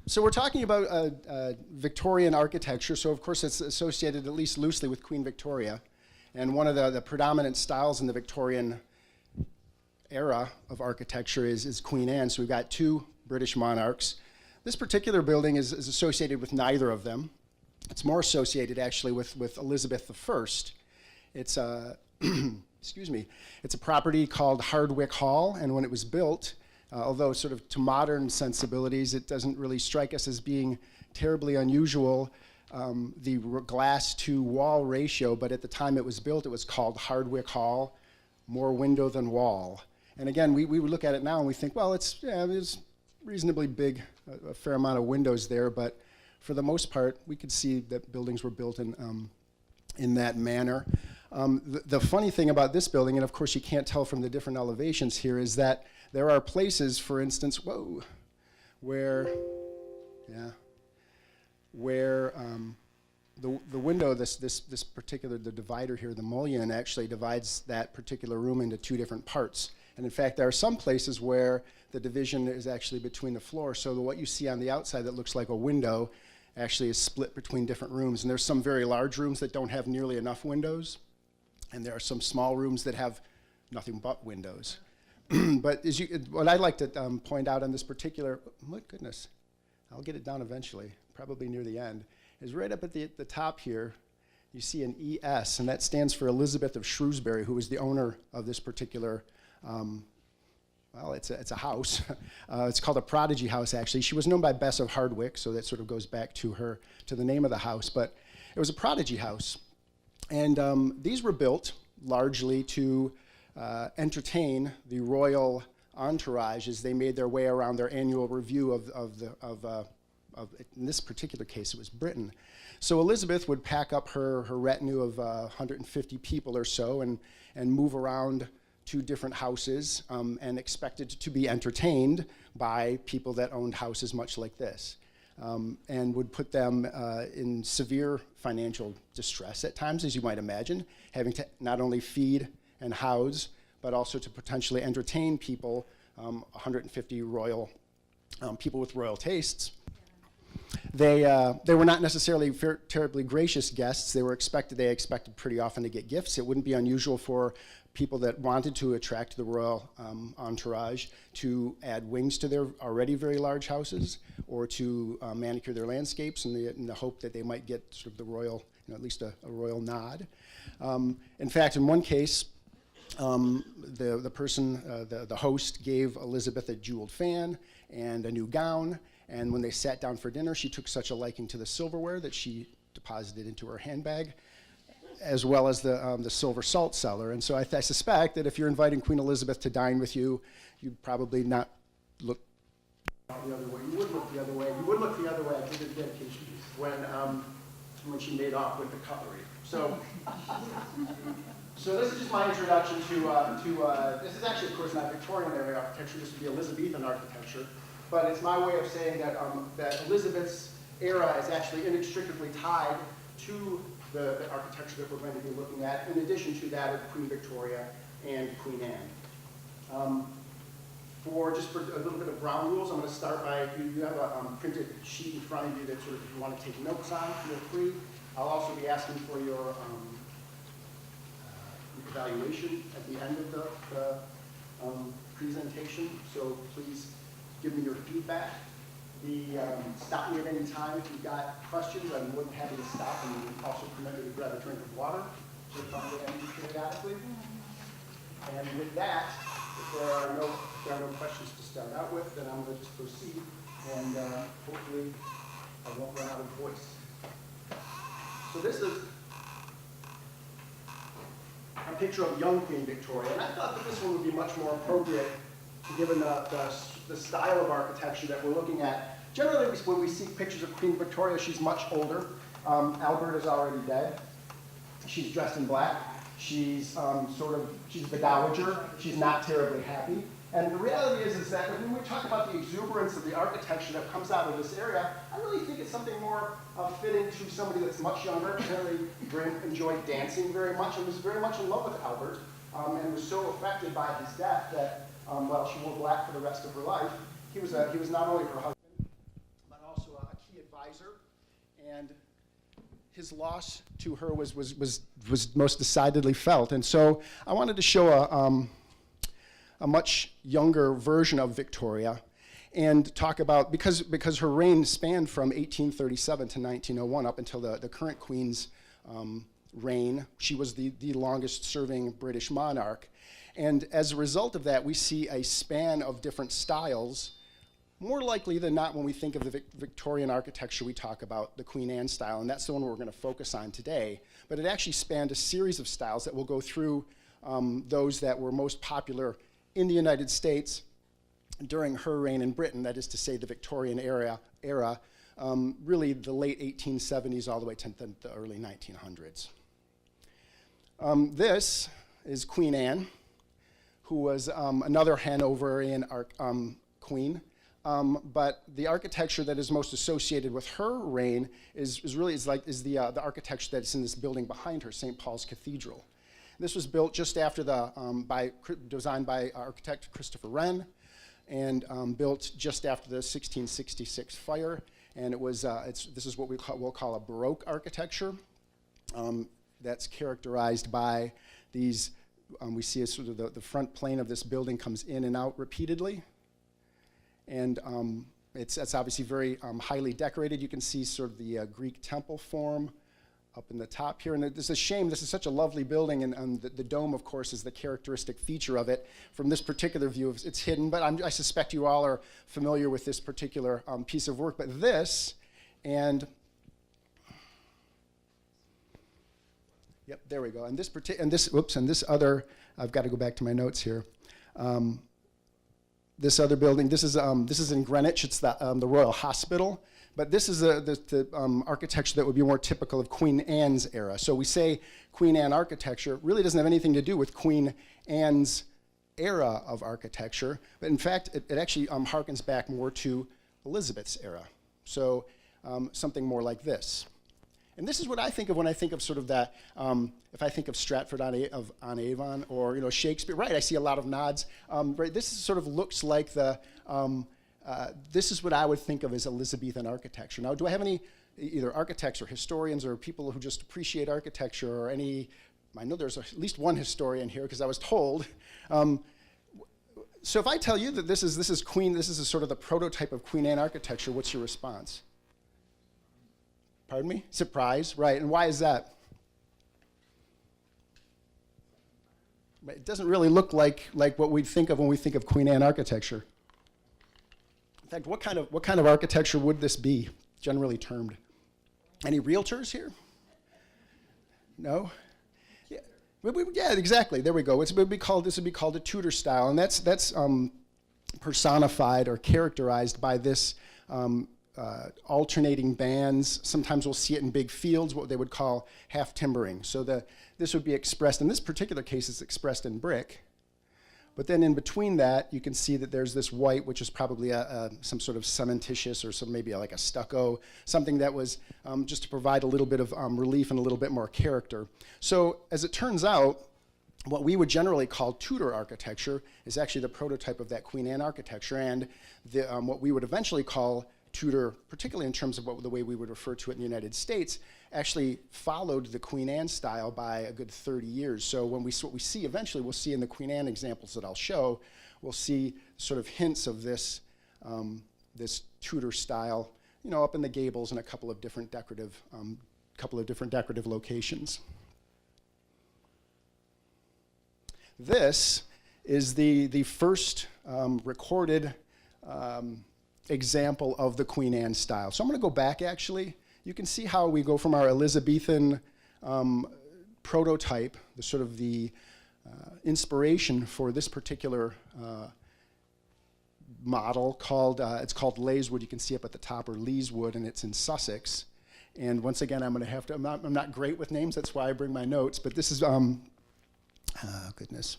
So we're talking about Victorian architecture, so of course it's associated at least loosely with Queen Victoria. And one of the predominant styles in the Victorian era of architecture is Queen Anne. So we've got two British monarchs. This particular building is associated with neither of them. It's more associated actually with Elizabeth I. It's a, excuse me, it's a property called Hardwick Hall, and when it was built, although sort of to modern sensibilities, it doesn't really strike us as being terribly unusual, the glass to wall ratio, but at the time it was built, it was called Hardwick Hall, more window than wall. And again, we would look at it now and we think, well, it's reasonably big, a fair amount of windows there, but for the most part, we could see that buildings were built in that manner. The funny thing about this building, and of course you can't tell from the different elevations here, is that there are places, for instance, where the window, this particular, the divider here, the mullion, actually divides that particular room into two different parts. And in fact, there are some places where the division is actually between the floor, so what you see on the outside that looks like a window actually is split between different rooms. And there's some very large rooms that don't have nearly enough windows, and there are some small rooms that have nothing but windows. But what I'd like to point out on this particular, my goodness, I'll get it down eventually, probably near the end, is right up at the top here, you see an ES, and that stands for Elizabeth of Shrewsbury, who was the owner of this particular, well, it's a house. It's called a prodigy house, actually. She was known by Bess of Hardwick, so that sort of goes back to the name of the house, but it was a prodigy house. And these were built largely to entertain the royal entourage as they made their way around their annual review of in this particular case, it was Britain. So Elizabeth would pack up her retinue of 150 people or so and move around to different houses and expected to be entertained by people that owned houses much like this, and would put them in severe financial distress at times, as you might imagine, having to not only feed and house, but also to potentially entertain people, 150 royal people with royal tastes. They were not necessarily terribly gracious guests. They expected pretty often to get gifts. It wouldn't be unusual for people that wanted to attract the royal entourage to add wings to their already very large houses, or to manicure their landscapes in the hope that they might get sort of the royal, at least a royal nod. In fact, in one case, the host gave Elizabeth a jeweled fan and a new gown, and when they sat down for dinner, she took such a liking to the silverware that she deposited into her handbag, as well as the silver salt cellar. And so I suspect that if you're inviting Queen Elizabeth to dine with you, you'd probably not look the other way. You would look the other way. You would look the other way, I did a dedication, when she made off with the cutlery. So this is just my introduction to this is actually, of course, not Victorian era architecture, this would be Elizabethan architecture, but it's my way of saying that, that Elizabeth's era is actually inextricably tied to the architecture that we're going to be looking at, in addition to that of Queen Victoria and Queen Anne. For a little bit of ground rules, I'm going to start by, you have a printed sheet in front of you that sort of, if you want to take notes on, feel free. I'll also be asking for your evaluation at the end of the presentation, so please give me your feedback. Stop me at any time if you've got questions. I'm more than happy to stop, and you can also permit me to grab a drink of water if I'm ending periodically. And with that, if there are no questions to start out with, then I'm going to just proceed, and hopefully I won't run out of voice. So this is a picture of young Queen Victoria, and I thought that this one would be much more appropriate given the style of architecture that we're looking at. Generally, when we see pictures of Queen Victoria, she's much older. Albert is already dead. She's dressed in black. She's she's the dowager. She's not terribly happy. And the reality is that when we talk about the exuberance of the architecture that comes out of this area, I really think it's something more fitting to somebody that's much younger. Apparently, enjoyed dancing very much and was very much in love with Albert, and was so affected by his death that while she wore black for the rest of her life, he was not only her husband, and his loss to her was most decidedly felt. And so I wanted to show a much younger version of Victoria and talk about, because her reign spanned from 1837 to 1901 up until the current Queen's reign. She was the longest serving British monarch. And as a result of that, we see a span of different styles. More likely than not, when we think of the Victorian architecture, we talk about the Queen Anne style, and that's the one we're going to focus on today. But it actually spanned a series of styles that will go through those that were most popular in the United States during her reign in Britain, that is to say the Victorian era, really the late 1870s all the way to the early 1900s. This is Queen Anne, who was another Hanoverian queen. But the architecture that is most associated with her reign is the architecture that's in this building behind her, St. Paul's Cathedral. This was built just after designed by architect Christopher Wren, and built just after the 1666 fire. And it was this is what we'll call a Baroque architecture. That's characterized by these. We see a sort of the front plane of this building comes in and out repeatedly. And it's obviously very highly decorated. You can see sort of the Greek temple form up in the top here. And it's a shame, this is such a lovely building, and the dome, of course, is the characteristic feature of it. From this particular view, it's hidden, but I suspect you all are familiar with this particular piece of work. But this, and yep, there we go. And this other, I've got to go back to my notes here. This other building, this is in Greenwich. It's the Royal Hospital, but this is the architecture that would be more typical of Queen Anne's era. So we say Queen Anne architecture really doesn't have anything to do with Queen Anne's era of architecture, but in fact, it actually harkens back more to Elizabeth's era. So something more like this. And this is what I think of when I think of sort of that, if I think of Stratford on Avon or Shakespeare, right, I see a lot of nods. Right, this sort of looks like this is what I would think of as Elizabethan architecture. Now, do I have any either architects or historians or people who just appreciate architecture or any, I know there's at least one historian here because I was told. So if I tell you that this is sort of the prototype of Queen Anne architecture, what's your response? Pardon me? Surprise, right, and why is that? It doesn't really look like what we think of when we think of Queen Anne architecture. In fact, what kind of architecture would this be, generally termed? Any realtors here? No? Yeah, yeah, exactly, there we go. This would be called a Tudor style, and that's personified or characterized by this alternating bands. Sometimes we'll see it in big fields, what they would call half timbering. So this would be expressed, in this particular case, it's expressed in brick. But then in between that, you can see that there's this white, which is probably some sort of cementitious or maybe like a stucco, something that was just to provide a little bit of relief and a little bit more character. So as it turns out, what we would generally call Tudor architecture is actually the prototype of that Queen Anne architecture, and what we would eventually call Tudor, particularly in terms of the way we would refer to it in the United States, actually followed the Queen Anne style by a good 30 years. So what we see eventually, we'll see in the Queen Anne examples that I'll show, we'll see sort of hints of this Tudor style, up in the gables in a couple of different decorative locations. This is the first recorded example of the Queen Anne style. So I'm going to go back, actually. You can see how we go from our Elizabethan prototype, the inspiration for this particular model it's called Leyswood. You can see up at the top, or Leeswood, and it's in Sussex. And once again, I'm not great with names, that's why I bring my notes, but this is, goodness.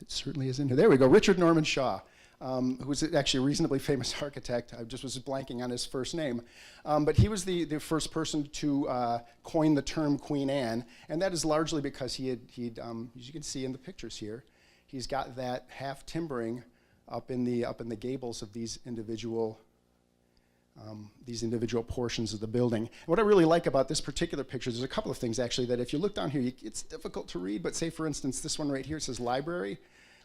It certainly is in here. There we go, Richard Norman Shaw, who's actually a reasonably famous architect. I just was blanking on his first name. But he was the first person to coin the term Queen Anne, and that is largely because he'd as you can see in the pictures here, he's got that half timbering up in the gables of these individual these individual portions of the building. And what I really like about this particular picture, there's a couple of things actually that if you look down here, it's difficult to read, but say for instance, this one right here says library,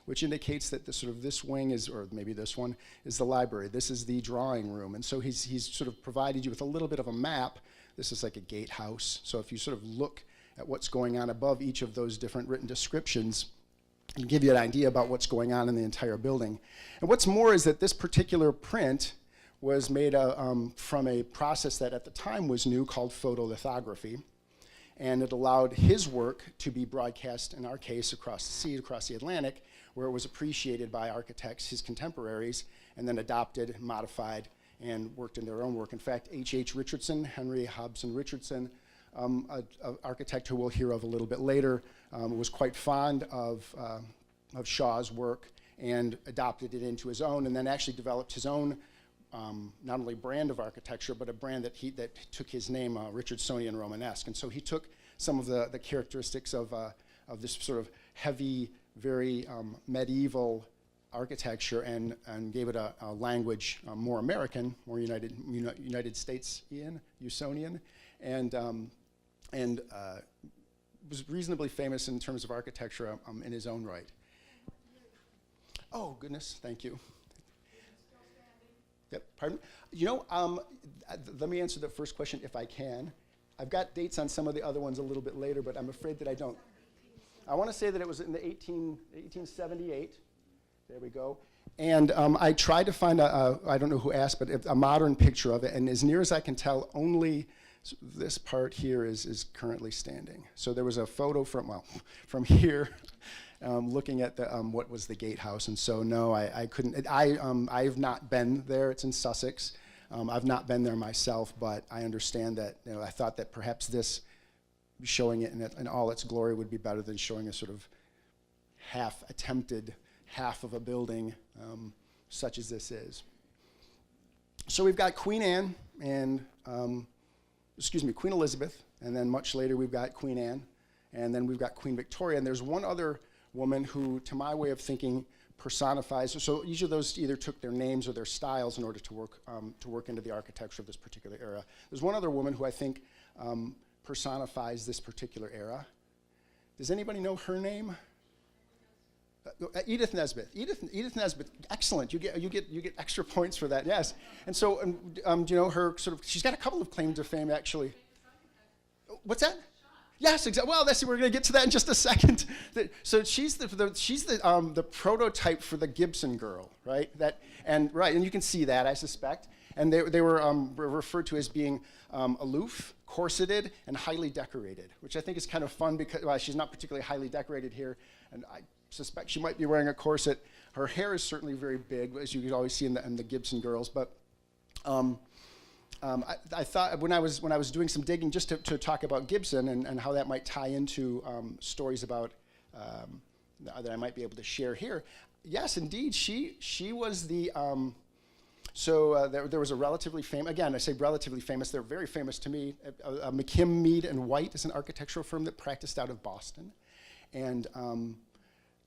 which indicates that this wing is, or maybe this one, is the library. This is the drawing room. And so he's sort of provided you with a little bit of a map. This is like a gatehouse. So if you sort of look at what's going on above each of those different written descriptions, and give you an idea about what's going on in the entire building. And what's more is that this particular print was made from a process that at the time was new called photolithography. And it allowed his work to be broadcast, in our case, across the sea, across the Atlantic, where it was appreciated by architects, his contemporaries, and then adopted, modified, and worked in their own work. In fact, H.H. Richardson, Henry Hobson Richardson, an architect who we'll hear of a little bit later, was quite fond of Shaw's work and adopted it into his own, and then actually developed his own not only brand of architecture, but a brand that took his name, Richardsonian Romanesque. And so he took some of the characteristics of this sort of heavy, very medieval architecture and gave it a language more American, more United States-ian, Usonian, and was reasonably famous in terms of architecture in his own right. Oh, goodness, thank you. Yep, pardon? You know, let me answer the first question if I can. I've got dates on some of the other ones a little bit later, but I'm afraid that I don't. I want to say that it was in the 1878. There we go. And I tried to find I don't know who asked, but a modern picture of it, and as near as I can tell, only this part here is currently standing. So there was a photo from here, looking at what was the gatehouse, and so no, I couldn't. I've not been there. It's in Sussex. I've not been there myself, but I understand that. You know, I thought that perhaps this showing it in all its glory would be better than showing a sort of half-attempted half of a building, such as this is. So we've got Queen Anne and Queen Elizabeth, and then much later we've got Queen Anne, and then we've got Queen Victoria, and there's one other woman who, to my way of thinking, personifies, so each of those either took their names or their styles in order to work into the architecture of this particular era. There's one other woman who I think personifies this particular era. Does anybody know her name? Edith Nesbit. Edith Nesbit. Excellent. You get extra points for that. Yes. And so, do you know her sort of? She's got a couple of claims to fame, actually. What's that? Yes, exactly. Well, we're going to get to that in just a second. So she's the prototype for the Gibson girl, right? And you can see that, I suspect. And they were referred to as being aloof, corseted, and highly decorated, which I think is kind of fun because she's not particularly highly decorated here, and I suspect she might be wearing a corset. Her hair is certainly very big, as you could always see in the Gibson girls. But I thought when I was doing some digging just to talk about Gibson and how that might tie into stories about that I might be able to share here. Yes, indeed, she was the. There was a relatively famous, again, I say relatively famous, they're very famous to me. McKim, Mead, and White is an architectural firm that practiced out of Boston. And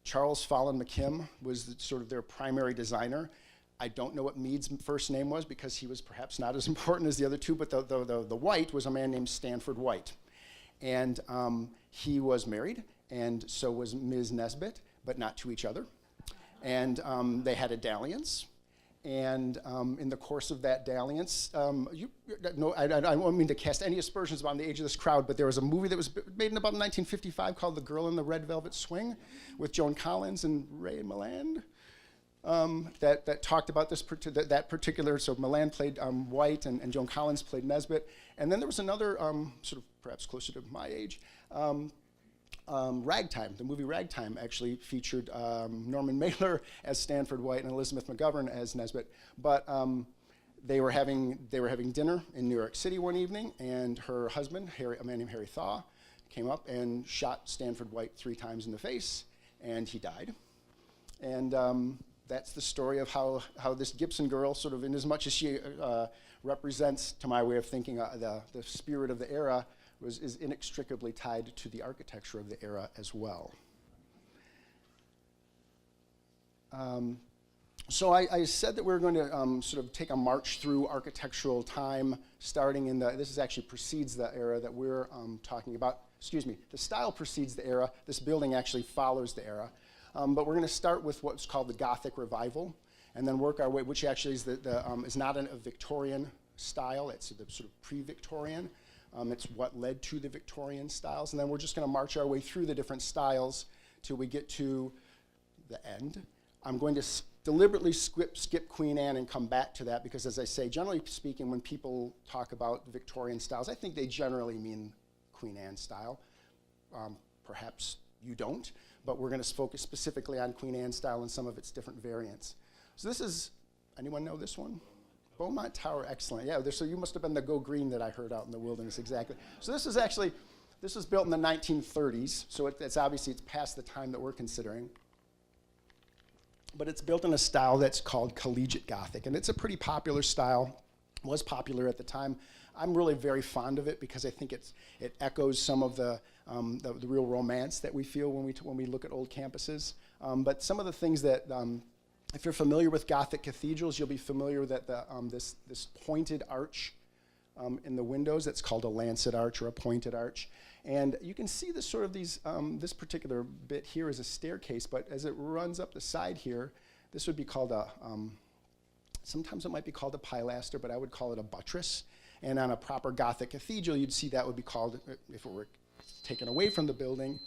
Charles Follen McKim was sort of their primary designer. I don't know what Mead's first name was because he was perhaps not as important as the other two, but the White was a man named Stanford White. And he was married, and so was Ms. Nesbit, but not to each other. And they had a dalliance. And in the course of that dalliance, I don't mean to cast any aspersions on the age of this crowd, but there was a movie that was made in about 1955 called The Girl in the Red Velvet Swing with Joan Collins and Ray Milland that talked about that particular, so Milland played White and Joan Collins played Nesbit. And then there was another, sort of perhaps closer to my age, Ragtime. The movie Ragtime actually featured Norman Mailer as Stanford White and Elizabeth McGovern as Nesbit. But they were having dinner in New York City one evening, and her husband, a man named Harry Thaw, came up and shot Stanford White 3 times in the face, and he died. And that's the story of how this Gibson girl, sort of in as much as she represents, to my way of thinking, the spirit of the era, is inextricably tied to the architecture of the era as well. So I said that we were going to sort of take a march through architectural time, starting in the, this is actually precedes the era that we're talking about. Excuse me, the style precedes the era. This building actually follows the era. But we're going to start with what's called the Gothic Revival, and then work our way, which actually is, is not a Victorian style. It's the sort of pre-Victorian. It's what led to the Victorian styles. And then we're just going to march our way through the different styles till we get to the end. I'm going to deliberately skip Queen Anne and come back to that because, as I say, generally speaking, when people talk about Victorian styles, I think they generally mean Queen Anne style. Perhaps you don't, but we're going to focus specifically on Queen Anne style and some of its different variants. So this is, anyone know this one? Beaumont Tower, excellent. Yeah, so you must have been the Go Green that I heard out in the wilderness, exactly. So this is actually, this was built in the 1930s, so it's obviously, it's past the time that we're considering. But it's built in a style that's called collegiate Gothic, and it's a pretty popular style, was popular at the time. I'm really very fond of it because I think it echoes some of the real romance that we feel when we look at old campuses. But some of the things that, if you're familiar with Gothic cathedrals, you'll be familiar that this pointed arch in the windows, that's called a lancet arch or a pointed arch. And you can see the sort of these, this particular bit here is a staircase, but as it runs up the side here, this would be called a, sometimes it might be called a pilaster, but I would call it a buttress. And on a proper Gothic cathedral, you'd see that would be called, if it were taken away from the building,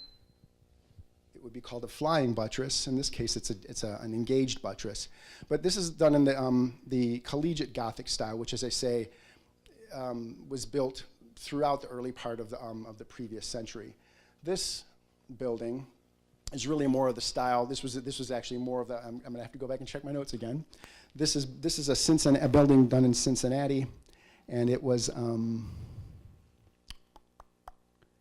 it would be called a flying buttress. In this case, it's an engaged buttress. But this is done in the collegiate Gothic style, which, as I say, was built throughout the early part of the previous century. This building is really more of the style. This was actually more of the. I'm going to have to go back and check my notes again. This is a building done in Cincinnati, and it was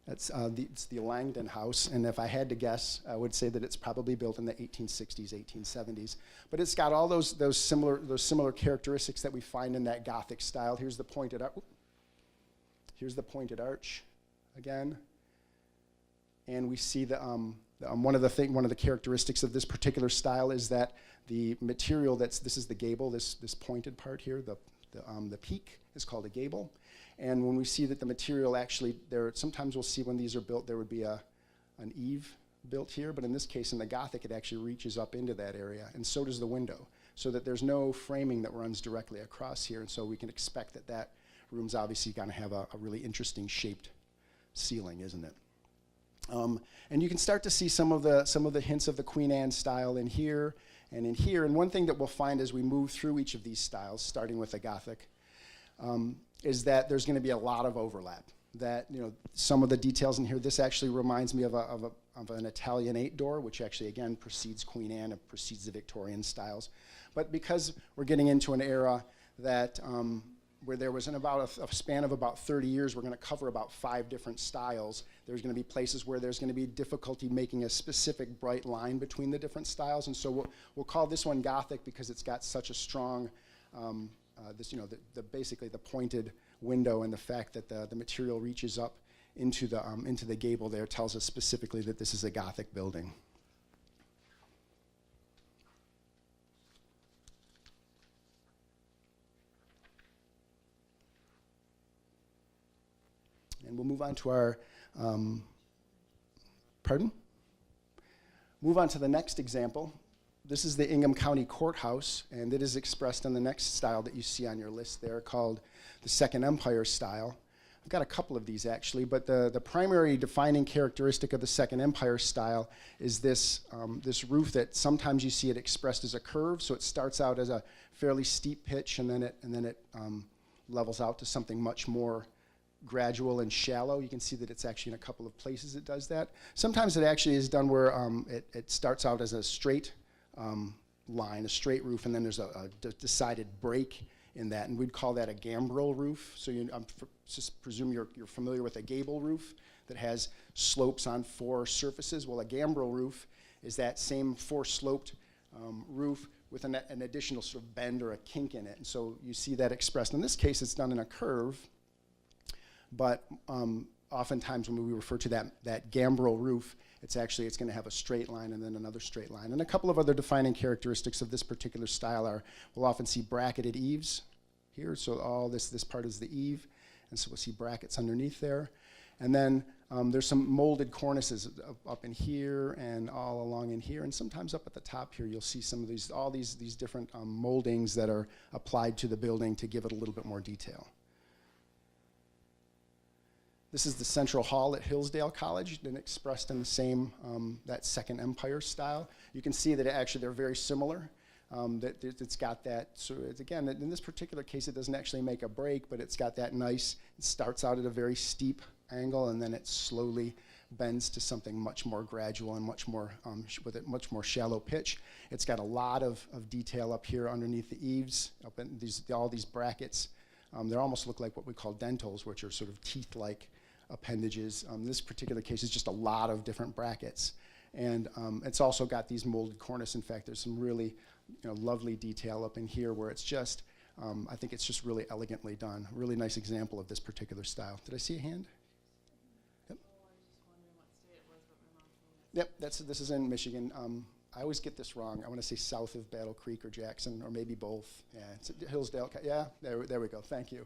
it's the Langdon House. And if I had to guess, I would say that it's probably built in the 1860s, 1870s. But it's got all those similar characteristics that we find in that Gothic style. Here's the pointed arch. Here's the pointed arch again, and we see one of the characteristics of this particular style is that the material this is the gable, this pointed part here, the peak is called a gable, and when we see that the material actually sometimes we'll see when these are built there would be an eave built here, but in this case in the Gothic it actually reaches up into that area, and so does the window, so that there's no framing that runs directly across here, and so we can expect that room's obviously going to have a really interesting shaped ceiling, isn't it? And you can start to see some of the hints of the Queen Anne style in here and in here. And one thing that we'll find as we move through each of these styles, starting with the Gothic, is that there's going to be a lot of overlap. That some of the details in here. This actually reminds me of an Italianate door, which actually again precedes Queen Anne and precedes the Victorian styles. But because we're getting into an era that where there was in about a span of about 30 years, we're going to cover about 5 different styles. There's going to be places where there's going to be difficulty making a specific bright line between the different styles, and so we'll call this one Gothic because it's got such a strong, basically the pointed window and the fact that the material reaches up into the gable there tells us specifically that this is a Gothic building. And we'll move on to our, move on to the next example. This is the Ingham County Courthouse, and it is expressed in the next style that you see on your list there called the Second Empire style. I've got a couple of these actually, but the primary defining characteristic of the Second Empire style is this roof that sometimes you see it expressed as a curve, so it starts out as a fairly steep pitch and then it levels out to something much more gradual and shallow. You can see that it's actually in a couple of places it does that. Sometimes it actually is done where it starts out as a straight line, a straight roof, and then there's a decided break in that, and we'd call that a gambrel roof. So just presume you're familiar with a gable roof that has slopes on 4 surfaces. Well, a gambrel roof is that same 4-sloped roof with an additional sort of bend or a kink in it, and so you see that expressed. In this case, it's done in a curve, but oftentimes when we refer to that gambrel roof, it's going to have a straight line and then another straight line. And a couple of other defining characteristics of this particular style are, we'll often see bracketed eaves here. So all this part is the eave. And so we'll see brackets underneath there. And then there's some molded cornices up in here and all along in here. And sometimes up at the top here, you'll see some of all these different moldings that are applied to the building to give it a little bit more detail. This is the Central Hall at Hillsdale College, and expressed in the same, that Second Empire style. You can see that actually they're very similar. That it's got that, so again, in this particular case, it doesn't actually make a break, but it's got that nice, it starts out at a very steep angle, and then it slowly bends to something much more gradual and much more, with a much more shallow pitch. It's got a lot of detail up here underneath the eaves, up in all these brackets. They almost look like what we call dentils, which are sort of teeth-like appendages. This particular case is just a lot of different brackets. And it's also got these molded cornice. In fact, there's some really lovely detail up in here where it's just, I think it's just really elegantly done. A really nice example of this particular style. Did I see a hand? Yep. Yep, this is in Michigan. I always get this wrong. I want to say south of Battle Creek or Jackson, or maybe both. Yeah, it's Hillsdale. Yeah, there we go. Thank you.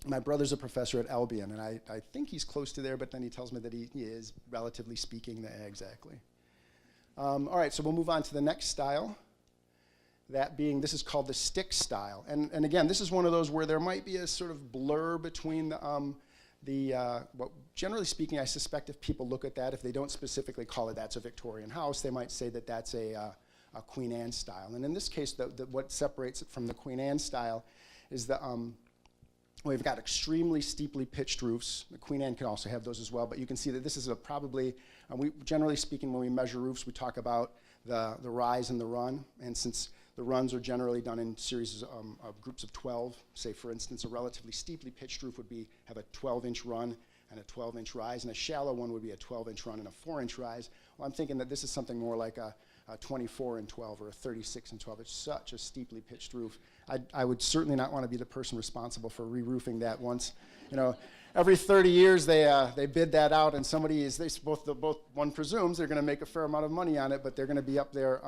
My brother's a professor at Albion, and I think he's close to there, but then he tells me that he is, relatively speaking, exactly. All right, so we'll move on to the next style. That being, this is called the stick style. And again, this is one of those where there might be a sort of blur between what generally speaking, I suspect if people look at that, if they don't specifically call it that's a Victorian house, they might say that that's a Queen Anne style. And in this case, what separates it from the Queen Anne style is we've got extremely steeply pitched roofs. The Queen Anne can also have those as well, but you can see that this is probably, generally speaking, when we measure roofs, we talk about the rise and the run. And since the runs are generally done in series of groups of 12, say for instance, a relatively steeply pitched roof would have a 12-inch run and a 12-inch rise, and a shallow one would be a 12-inch run and a 4-inch rise. Well, I'm thinking that this is something more like a 24 and 12 or a 36 and 12. It's such a steeply pitched roof. I would certainly not want to be the person responsible for re-roofing that once. Every 30 years they bid that out, and one presumes they're going to make a fair amount of money on it, but they're going to be up there.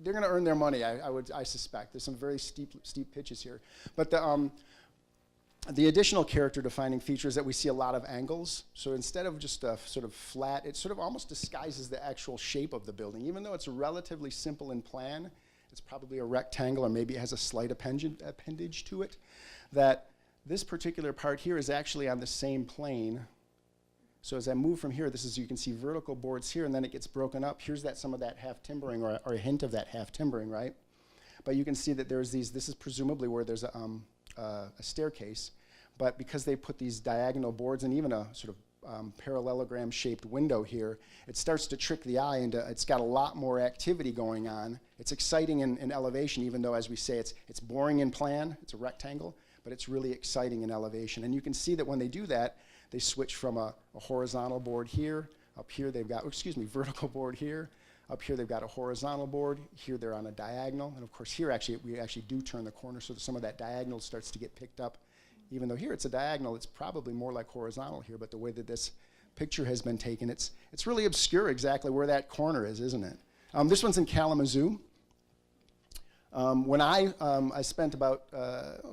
They're going to earn their money, I suspect. There's some very steep pitches here, but the additional character defining feature is that we see a lot of angles. So instead of just a sort of flat, it sort of almost disguises the actual shape of the building. Even though it's relatively simple in plan, it's probably a rectangle, or maybe it has a slight appendage to it, that this particular part here is actually on the same plane. So as I move from here, you can see vertical boards here, and then it gets broken up. Here's some of that half timbering, or a hint of that half timbering, right? But you can see that this is presumably where there's a staircase, but because they put these diagonal boards and even a sort of parallelogram shaped window here, it starts to trick the eye into, it's got a lot more activity going on. It's exciting in elevation, even though, as we say, it's boring in plan, it's a rectangle, but it's really exciting in elevation. And you can see that when they do that, they switch from a horizontal board here, up here they've got, vertical board here, up here they've got a horizontal board, here they're on a diagonal, and of course here we actually do turn the corner, so some of that diagonal starts to get picked up. Even though here it's a diagonal, it's probably more like horizontal here, but the way that this picture has been taken, it's really obscure exactly where that corner is, isn't it? This one's in Kalamazoo. When I spent about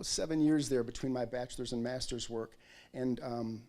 7 years there between my bachelor's and master's work, and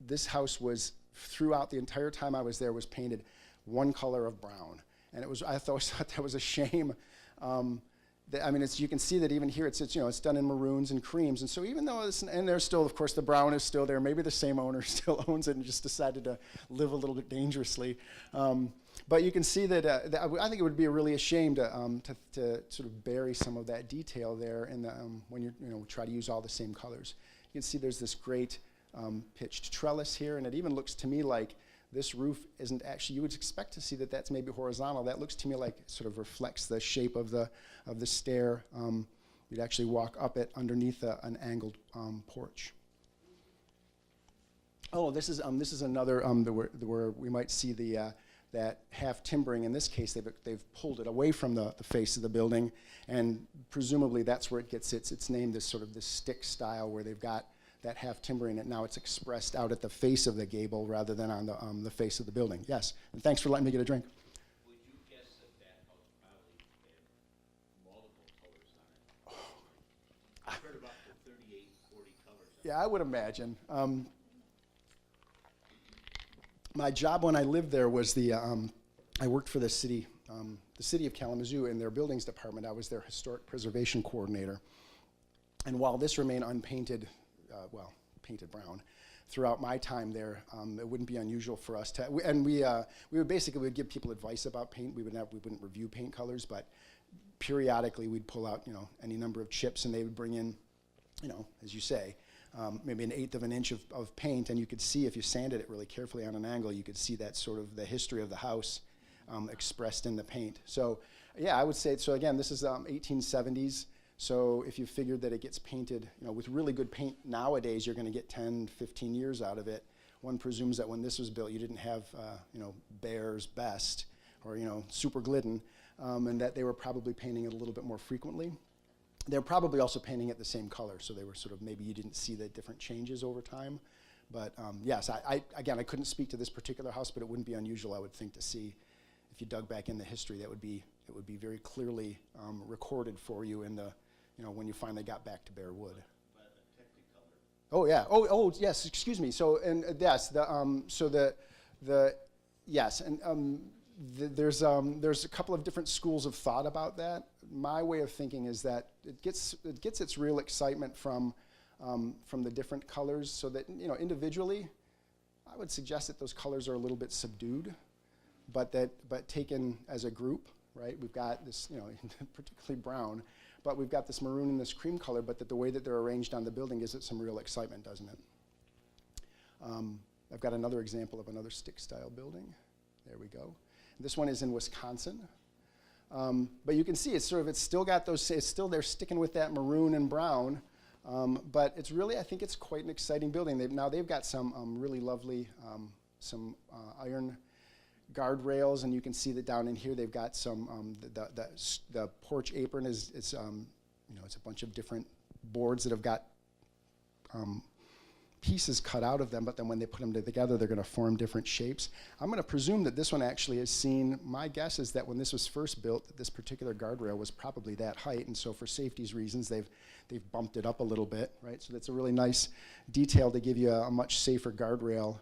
this house was, throughout the entire time I was there, was painted one color of brown. And I thought that was a shame. You can see that even here it's done in maroons and creams, and so even though and there's still, of course, the brown is still there. Maybe the same owner still owns it and just decided to live a little bit dangerously. But you can see that I think it would be really a shame to sort of bury some of that detail there in when you try to use all the same colors. You can see there's this great pitched trellis here, and it even looks to me like this roof isn't actually, you would expect to see that that's maybe horizontal. That looks to me like it sort of reflects the shape of the stair. You'd actually walk up it underneath an angled porch. Oh, this is another where we might see that half timbering. In this case, they've pulled it away from the face of the building, and presumably that's where it gets its name. This sort of this stick style, where they've got that half timbering, and now it's expressed out at the face of the gable rather than on the face of the building. Yes, and thanks for letting me get a drink. Would you guess that house probably had multiple colors on it? I've heard about the 38, 40 colors. Yeah, I would imagine. My job when I lived there was I worked for the city of Kalamazoo in their buildings department. I was their historic preservation coordinator. And while this remained unpainted, painted brown, throughout my time there, it wouldn't be unusual for us to, we would give people advice about paint. We wouldn't review paint colors, but periodically we'd pull out, any number of chips, and they would bring in, as you say, maybe 1/8 of an inch of paint, and you could see, if you sanded it really carefully on an angle, you could see that sort of the history of the house expressed in the paint. So yeah, I would say, so again, this is 1870s, so if you figured that it gets painted, with really good paint nowadays, you're going to get 10, 15 years out of it. One presumes that when this was built, you didn't have, Bear's Best or, Super Glidden, and that they were probably painting it a little bit more frequently. They're probably also painting it the same color, so they were sort of, maybe you didn't see the different changes over time. But yes, again, I couldn't speak to this particular house, but it wouldn't be unusual, I would think, to see, if you dug back in the history, it would be very clearly recorded for you in the, when you finally got back to bare wood. But a technicolor. Oh yeah. Oh yes. Excuse me. So yes, yes, and there's a couple of different schools of thought about that. My way of thinking is that it gets its real excitement from the different colors, so that individually, I would suggest that those colors are a little bit subdued, but taken as a group, right? We've got this, particularly brown, but we've got this maroon and this cream color, but that the way that they're arranged on the building gives it some real excitement, doesn't it? I've got another example of another stick style building. There we go. This one is in Wisconsin. But you can see it's still got those, they're sticking with that maroon and brown, but it's really, I think it's quite an exciting building. They've got some really lovely, iron guardrails, and you can see that down in here they've got some, the porch apron it's a bunch of different boards that have got pieces cut out of them, but then when they put them together, they're going to form different shapes. I'm going to presume that this one actually has seen, my guess is that when this was first built, that this particular guardrail was probably that height, and so for safety's reasons, they've bumped it up a little bit, right? So that's a really nice detail to give you a much safer guardrail,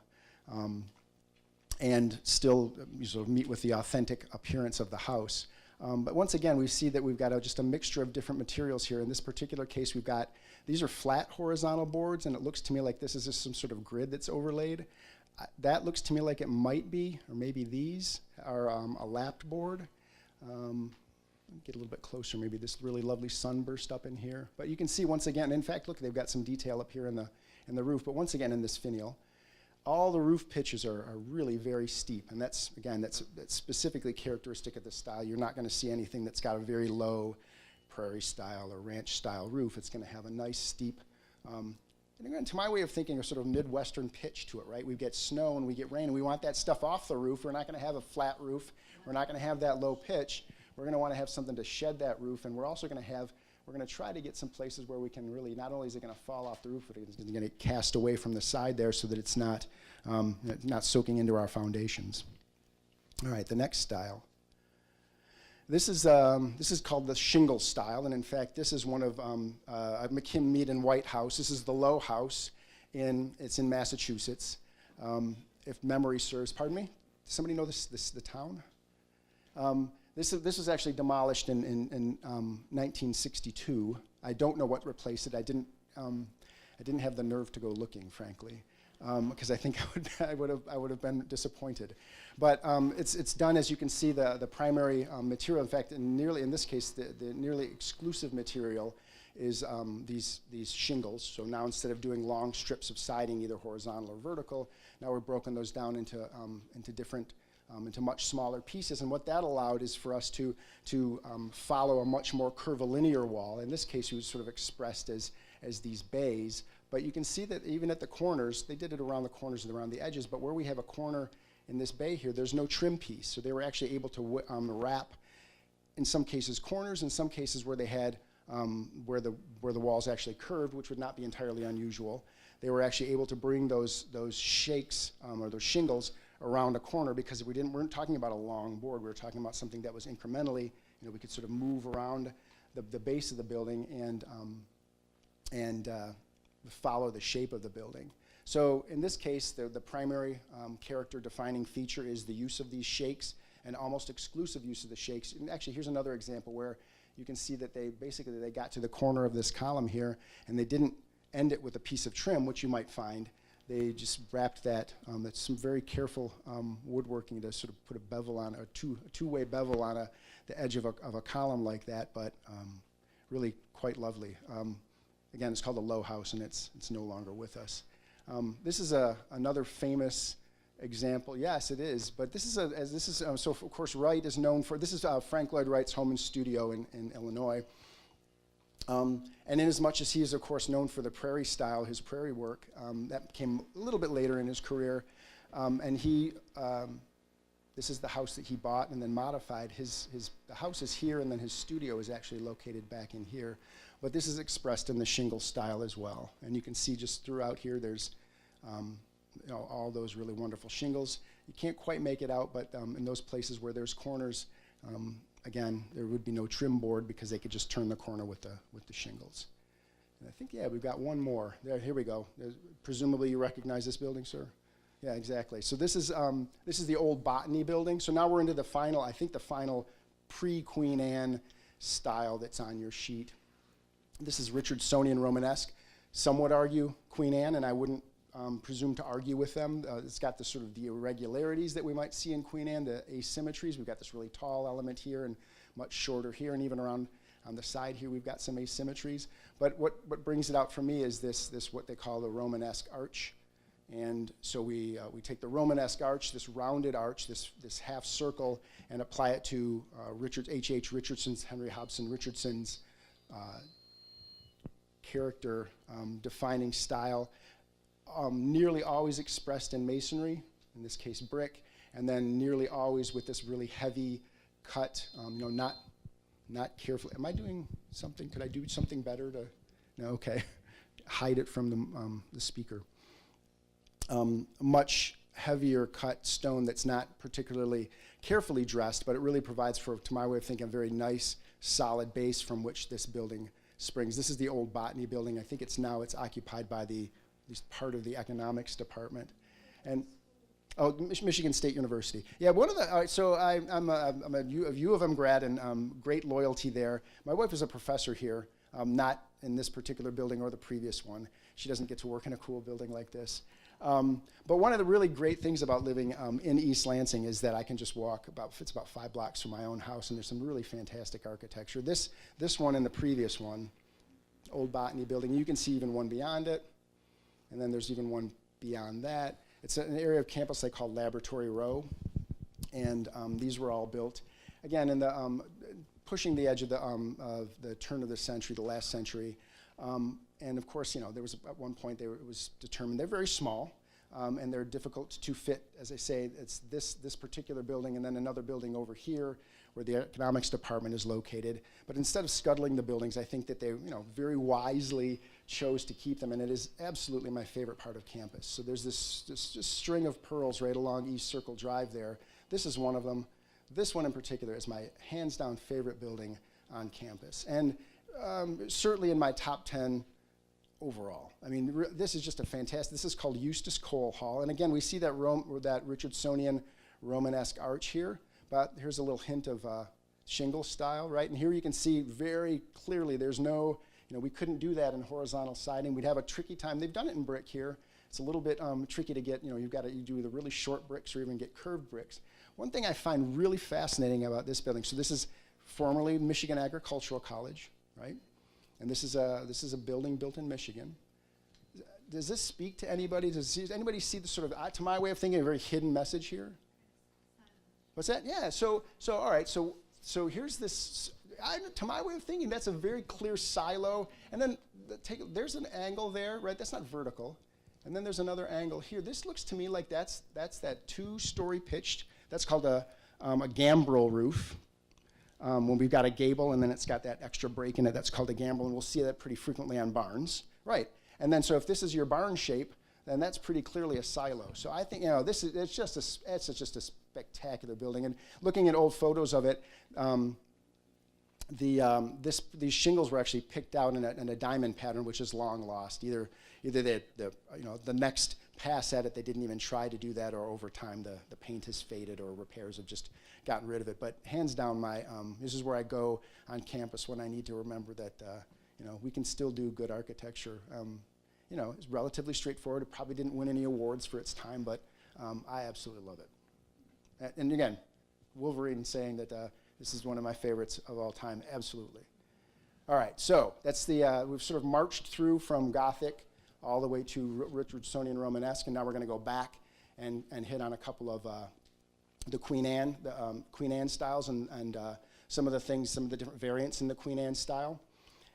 and still sort of meet with the authentic appearance of the house. But once again, we see that we've got just a mixture of different materials here. In this particular case, these are flat horizontal boards, and it looks to me like this is just some sort of grid that's overlaid. That looks to me like it might be, or maybe these are a lapped board. Get a little bit closer, maybe this really lovely sunburst up in here. But you can see once again, in fact, look, they've got some detail up here in the roof, but once again in this finial. All the roof pitches are really very steep, and that's specifically characteristic of the style. You're not going to see anything that's got a very low prairie style or ranch style roof. It's going to have a nice steep, and again, to my way of thinking, a sort of Midwestern pitch to it, right? We get snow and we get rain, and we want that stuff off the roof. We're not going to have a flat roof. We're not going to have that low pitch. We're going to want to have something to shed that roof, and we're also going to try to get some places where we can really, not only is it going to fall off the roof, but it's going to get cast away from the side there so that it's not soaking into our foundations. All right, the next style. This is called the Shingle Style, and in fact, this is one of a McKim, Mead, and White house. This is the Low House. It's in Massachusetts. If memory serves, pardon me? Does somebody know the town? This was actually demolished in 1962. I don't know what replaced it. I didn't have the nerve to go looking, frankly, because I think I would have been disappointed. But it's done, as you can see, the primary material. In fact, in this case, the nearly exclusive material is these shingles. So now instead of doing long strips of siding, either horizontal or vertical, now we're broken those down into different. Into much smaller pieces, and what that allowed is for us to follow a much more curvilinear wall. In this case, it was sort of expressed as these bays, but you can see that even at the corners, they did it around the corners and around the edges, but where we have a corner in this bay here, there's no trim piece, so they were actually able to wrap, in some cases, corners, in some cases where they had, where the walls actually curved, which would not be entirely unusual. they were actually able to bring those shakes or those shingles around a corner, because we weren't talking about a long board. We were talking about something that was incrementally, we could sort of move around the base of the building and follow the shape of the building. So in this case, the primary character defining feature is the use of these shakes, and almost exclusive use of the shakes. And actually, here's another example where you can see that they got to the corner of this column here, and they didn't end it with a piece of trim, which you might find. They just wrapped that. That's some very careful woodworking to sort of put a bevel on, a two-way bevel on the edge of a column like that, but really quite lovely. Again, it's called a low house, and it's no longer with us. This is another famous example. Yes, it is. But so of course Wright is known for. This is Frank Lloyd Wright's home and studio in Illinois. And in as much as he is, of course, known for the prairie style, his prairie work, that came a little bit later in his career. And this is the house that he bought and then modified. The house is here, and then his studio is actually located back in here. But this is expressed in the shingle style as well. And you can see just throughout here, there's all those really wonderful shingles. You can't quite make it out, but in those places where there's corners, again, there would be no trim board because they could just turn the corner with the shingles. And I think, yeah, we've got one more. Here we go. Presumably you recognize this building, sir? Yeah, exactly. So this is the old Botany building. So now we're into the final pre-Queen Anne style that's on your sheet. This is Richard Sounion Romanesque. Some would argue Queen Anne, and I wouldn't presume to argue with them. It's got the sort of the irregularities that we might see in Queen Anne, the asymmetries. We've got this really tall element here and much shorter here, and even around on the side here we've got some asymmetries. But what brings it out for me is this what they call the Romanesque arch. And so we take the Romanesque arch, this rounded arch, this half circle, and apply it to H.H. Richardson's, Henry Hobson Richardson's character defining style, nearly always expressed in masonry, in this case brick, and then nearly always with this really heavy cut, not carefully. Am I doing something? Could I do something better to? No, okay. Hide it from the speaker. Much heavier cut stone that's not particularly carefully dressed, but it really provides for, to my way of thinking, a very nice, solid base from which this building springs. This is the old Botany building. I think it's occupied by at least part of the economics department. And Michigan State University. Yeah, so I'm a U of M grad, and great loyalty there. My wife is a professor here, not in this particular building or the previous one. She doesn't get to work in a cool building like this. But one of the really great things about living in East Lansing is that I can just walk it's about 5 blocks from my own house, and there's some really fantastic architecture. This one and the previous one, old Botany building, you can see even one beyond it, and then there's even one beyond that. It's an area of campus they call Laboratory Row, and these were all built, again, in the pushing the edge of the turn of the century, the last century. And of course, there was at one point it was determined they're very small, and they're difficult to fit. As I say, it's this particular building and then another building over here where the economics department is located. But instead of scuttling the buildings, I think that they very wisely chose to keep them, and it is absolutely my favorite part of campus. So there's this just string of pearls right along East Circle Drive there. This is one of them. This one in particular is my hands-down favorite building on campus, and certainly in my top 10 overall. I mean, this is just a fantastic. This is called Eustace Cole Hall, and again, we see that Richardsonian Romanesque arch here. But here's a little hint of shingle style, right? And here you can see very clearly there's no, we couldn't do that in horizontal siding. We'd have a tricky time. They've done it in brick here. It's a little bit tricky to get, you do the really short bricks or even get curved bricks. One thing I find really fascinating about this building, so this is formerly Michigan Agricultural College, right? And this is a building built in Michigan. Does this speak to anybody? Does anybody see the sort of, to my way of thinking, a very hidden message here? What's that? Yeah, so all right, so here's this, to my way of thinking, that's a very clear silo, and then there's an angle there, right? That's not vertical, and then there's another angle here. This looks to me like that's that 2-story pitched, that's called a gambrel roof, when we've got a gable, and then it's got that extra break in it, that's called a gambrel, and we'll see that pretty frequently on barns, right? And then so if this is your barn shape, then that's pretty clearly a silo. So I think, it's just a spectacular building. And looking at old photos of it, these shingles were actually picked out in a diamond pattern, which is long lost. Either the next pass at it, they didn't even try to do that, or over time the paint has faded, or repairs have just gotten rid of it. But hands down, this is where I go on campus when I need to remember that we can still do good architecture. It's relatively straightforward. It probably didn't win any awards for its time, but I absolutely love it. And again, Wolverine saying that this is one of my favorites of all time, absolutely. All right, so that's we've sort of marched through from Gothic all the way to Richardsonian Romanesque, and now we're going to go back and hit on a couple of the Queen Anne styles and some of the different variants in the Queen Anne style.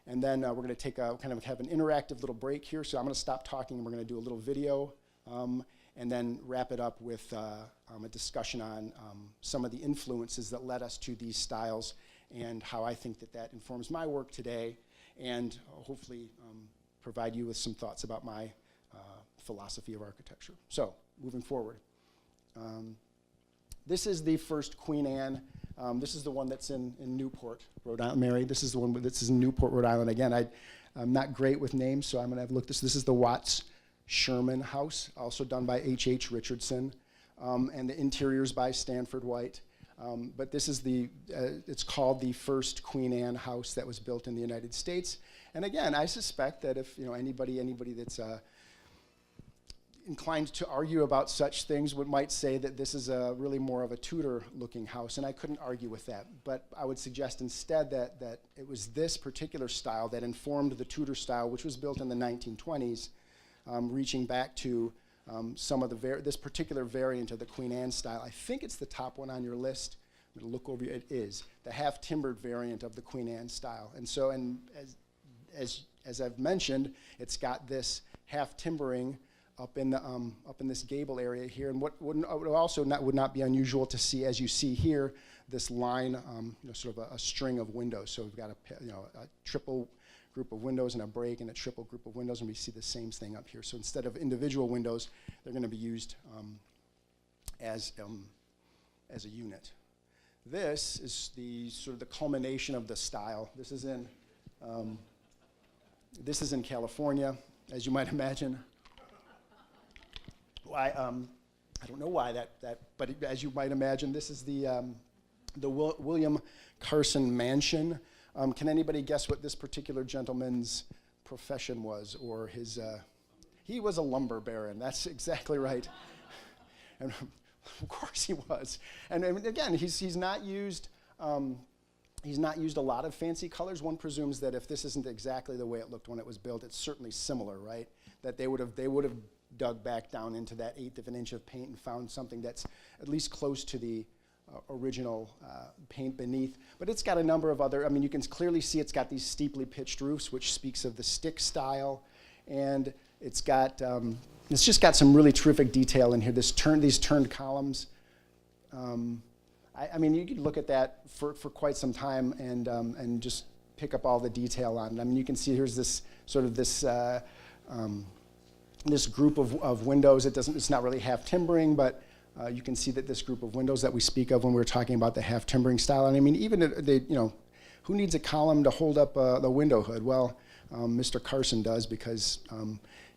And then we're going to take have an interactive little break here. So I'm going to stop talking and we're going to do a little video and then wrap it up with a discussion on some of the influences that led us to these styles and how I think that informs my work today, and hopefully provide you with some thoughts about my philosophy of architecture. So moving forward. This is the first Queen Anne. This is the one that's in Newport, Rhode Island. Mary, this is the one that's in Newport, Rhode Island. Again, I'm not great with names, so I'm going to have a look. This is the Watts Sherman house, also done by H.H. Richardson, and the interiors by Stanford White. But this is it's called the first Queen Anne house that was built in the United States. And again, I suspect that if anybody that's inclined to argue about such things might say that this is really more of a Tudor-looking house, and I couldn't argue with that. But I would suggest instead that it was this particular style that informed the Tudor style, which was built in the 1920s, reaching back to some of this particular variant of the Queen Anne style. I think it's the top one on your list. I'm going to look over. It is the half-timbered variant of the Queen Anne style, and so as I've mentioned, it's got this half-timbering up in this gable area here, and what would not be unusual to see, as you see here, this line, sort of a string of windows. So we've got a triple group of windows and a break and a triple group of windows, and we see the same thing up here. So instead of individual windows, they're going to be used as a unit. This is the sort of the culmination of the style. This is in California, as you might imagine. I don't know why but as you might imagine, this is the William Carson mansion. Can anybody guess what this particular gentleman's profession was, or his? He was a lumber baron. That's exactly right. And of course he was. And again, he's not used. He's not used a lot of fancy colors. One presumes that if this isn't exactly the way it looked when it was built, it's certainly similar, right? That they would have dug back down into that 1/8 of an inch of paint and found something that's at least close to the original paint beneath. But it's got a number of other, you can clearly see it's got these steeply pitched roofs, which speaks of the stick style. And it's just got some really terrific detail in here. These turned columns. You could look at that for quite some time and just pick up all the detail on it. You can see here's this sort of this group of windows. It's not really half timbering, but you can see that this group of windows that we speak of when we're talking about the half timbering style. And even who needs a column to hold up the window hood? Well, Mr. Carson does, because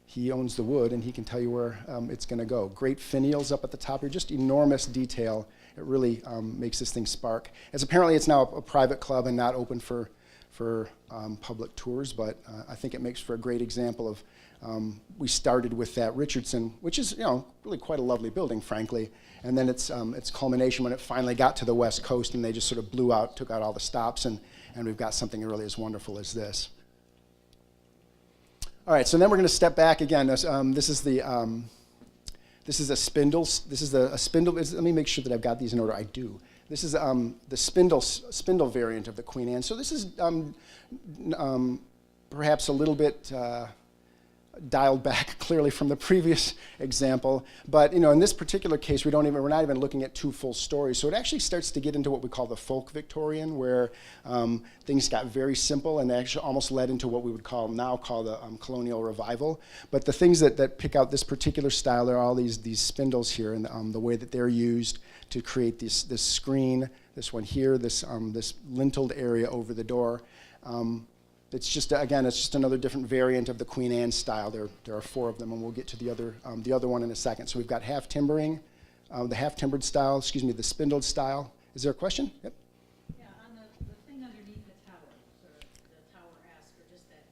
he owns the wood and he can tell you where it's going to go. Great finials up at the top here, just enormous detail. It really makes this thing spark. As apparently it's now a private club and not open for public tours, but I think it makes for a great example of, we started with that Richardson, which is really quite a lovely building, frankly, and then its culmination when it finally got to the West Coast and they just sort of took out all the stops, and we've got something really as wonderful as this. All right, so then we're going to step back again. This is a spindle. Let me make sure that I've got these in order. I do. This is the spindle variant of the Queen Anne. So this is perhaps a little bit dialed back clearly from the previous example. But in this particular case, we're not even looking at 2 full stories. So it actually starts to get into what we call the folk Victorian, where things got very simple and actually almost led into what we would now call the colonial revival. But the things that pick out this particular style, there are all these spindles here, and the way that they're used to create this screen, this one here, this linteled area over the door. It's just, again, it's just another different variant of the Queen Anne style. There are 4 of them, and we'll get to the other one in a second. So we've got half timbering, the half timbered style, the spindled style. Is there a question? Yep. Yeah, on the thing underneath the tower, sort of the tower ask, or just that,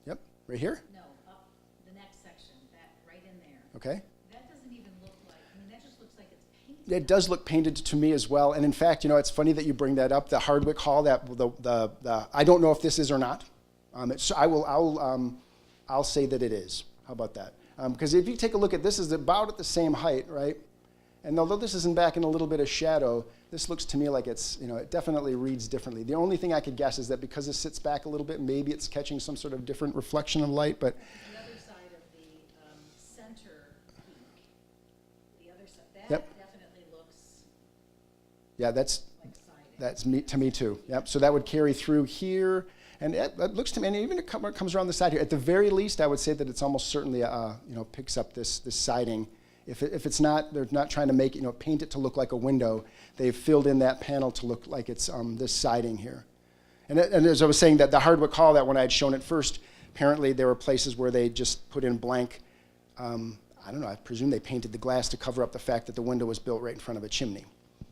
Yep, right here? no, up the next section, that right in there. Okay. That doesn't even look like, that just looks like it's painted. It does look painted to me as well, and in fact, it's funny that you bring that up. The Hardwick Hall, I don't know if this is or not. I'll say that it is. How about that? Because if you take a look at this, is about at the same height, right? And although this is back in a little bit of shadow, this looks to me like it's, it definitely reads differently. The only thing I could guess is that because it sits back a little bit, maybe it's catching some sort of different reflection of light, but. The other side of the center peak, the other side, that Yep. definitely looks Yeah, that's like siding. to me too. Yep. So that would carry through here, and it looks to me, and even it comes around the side here. At the very least, I would say that it's almost certainly picks up this siding. If it's not, they're not trying to make it, paint it to look like a window. They've filled in that panel to look like it's this siding here. And as I was saying, that the Hardwick Hall, that when I had shown it first, apparently there were places where they just put in blank. I don't know. I presume they painted the glass to cover up the fact that the window was built right in front of a chimney.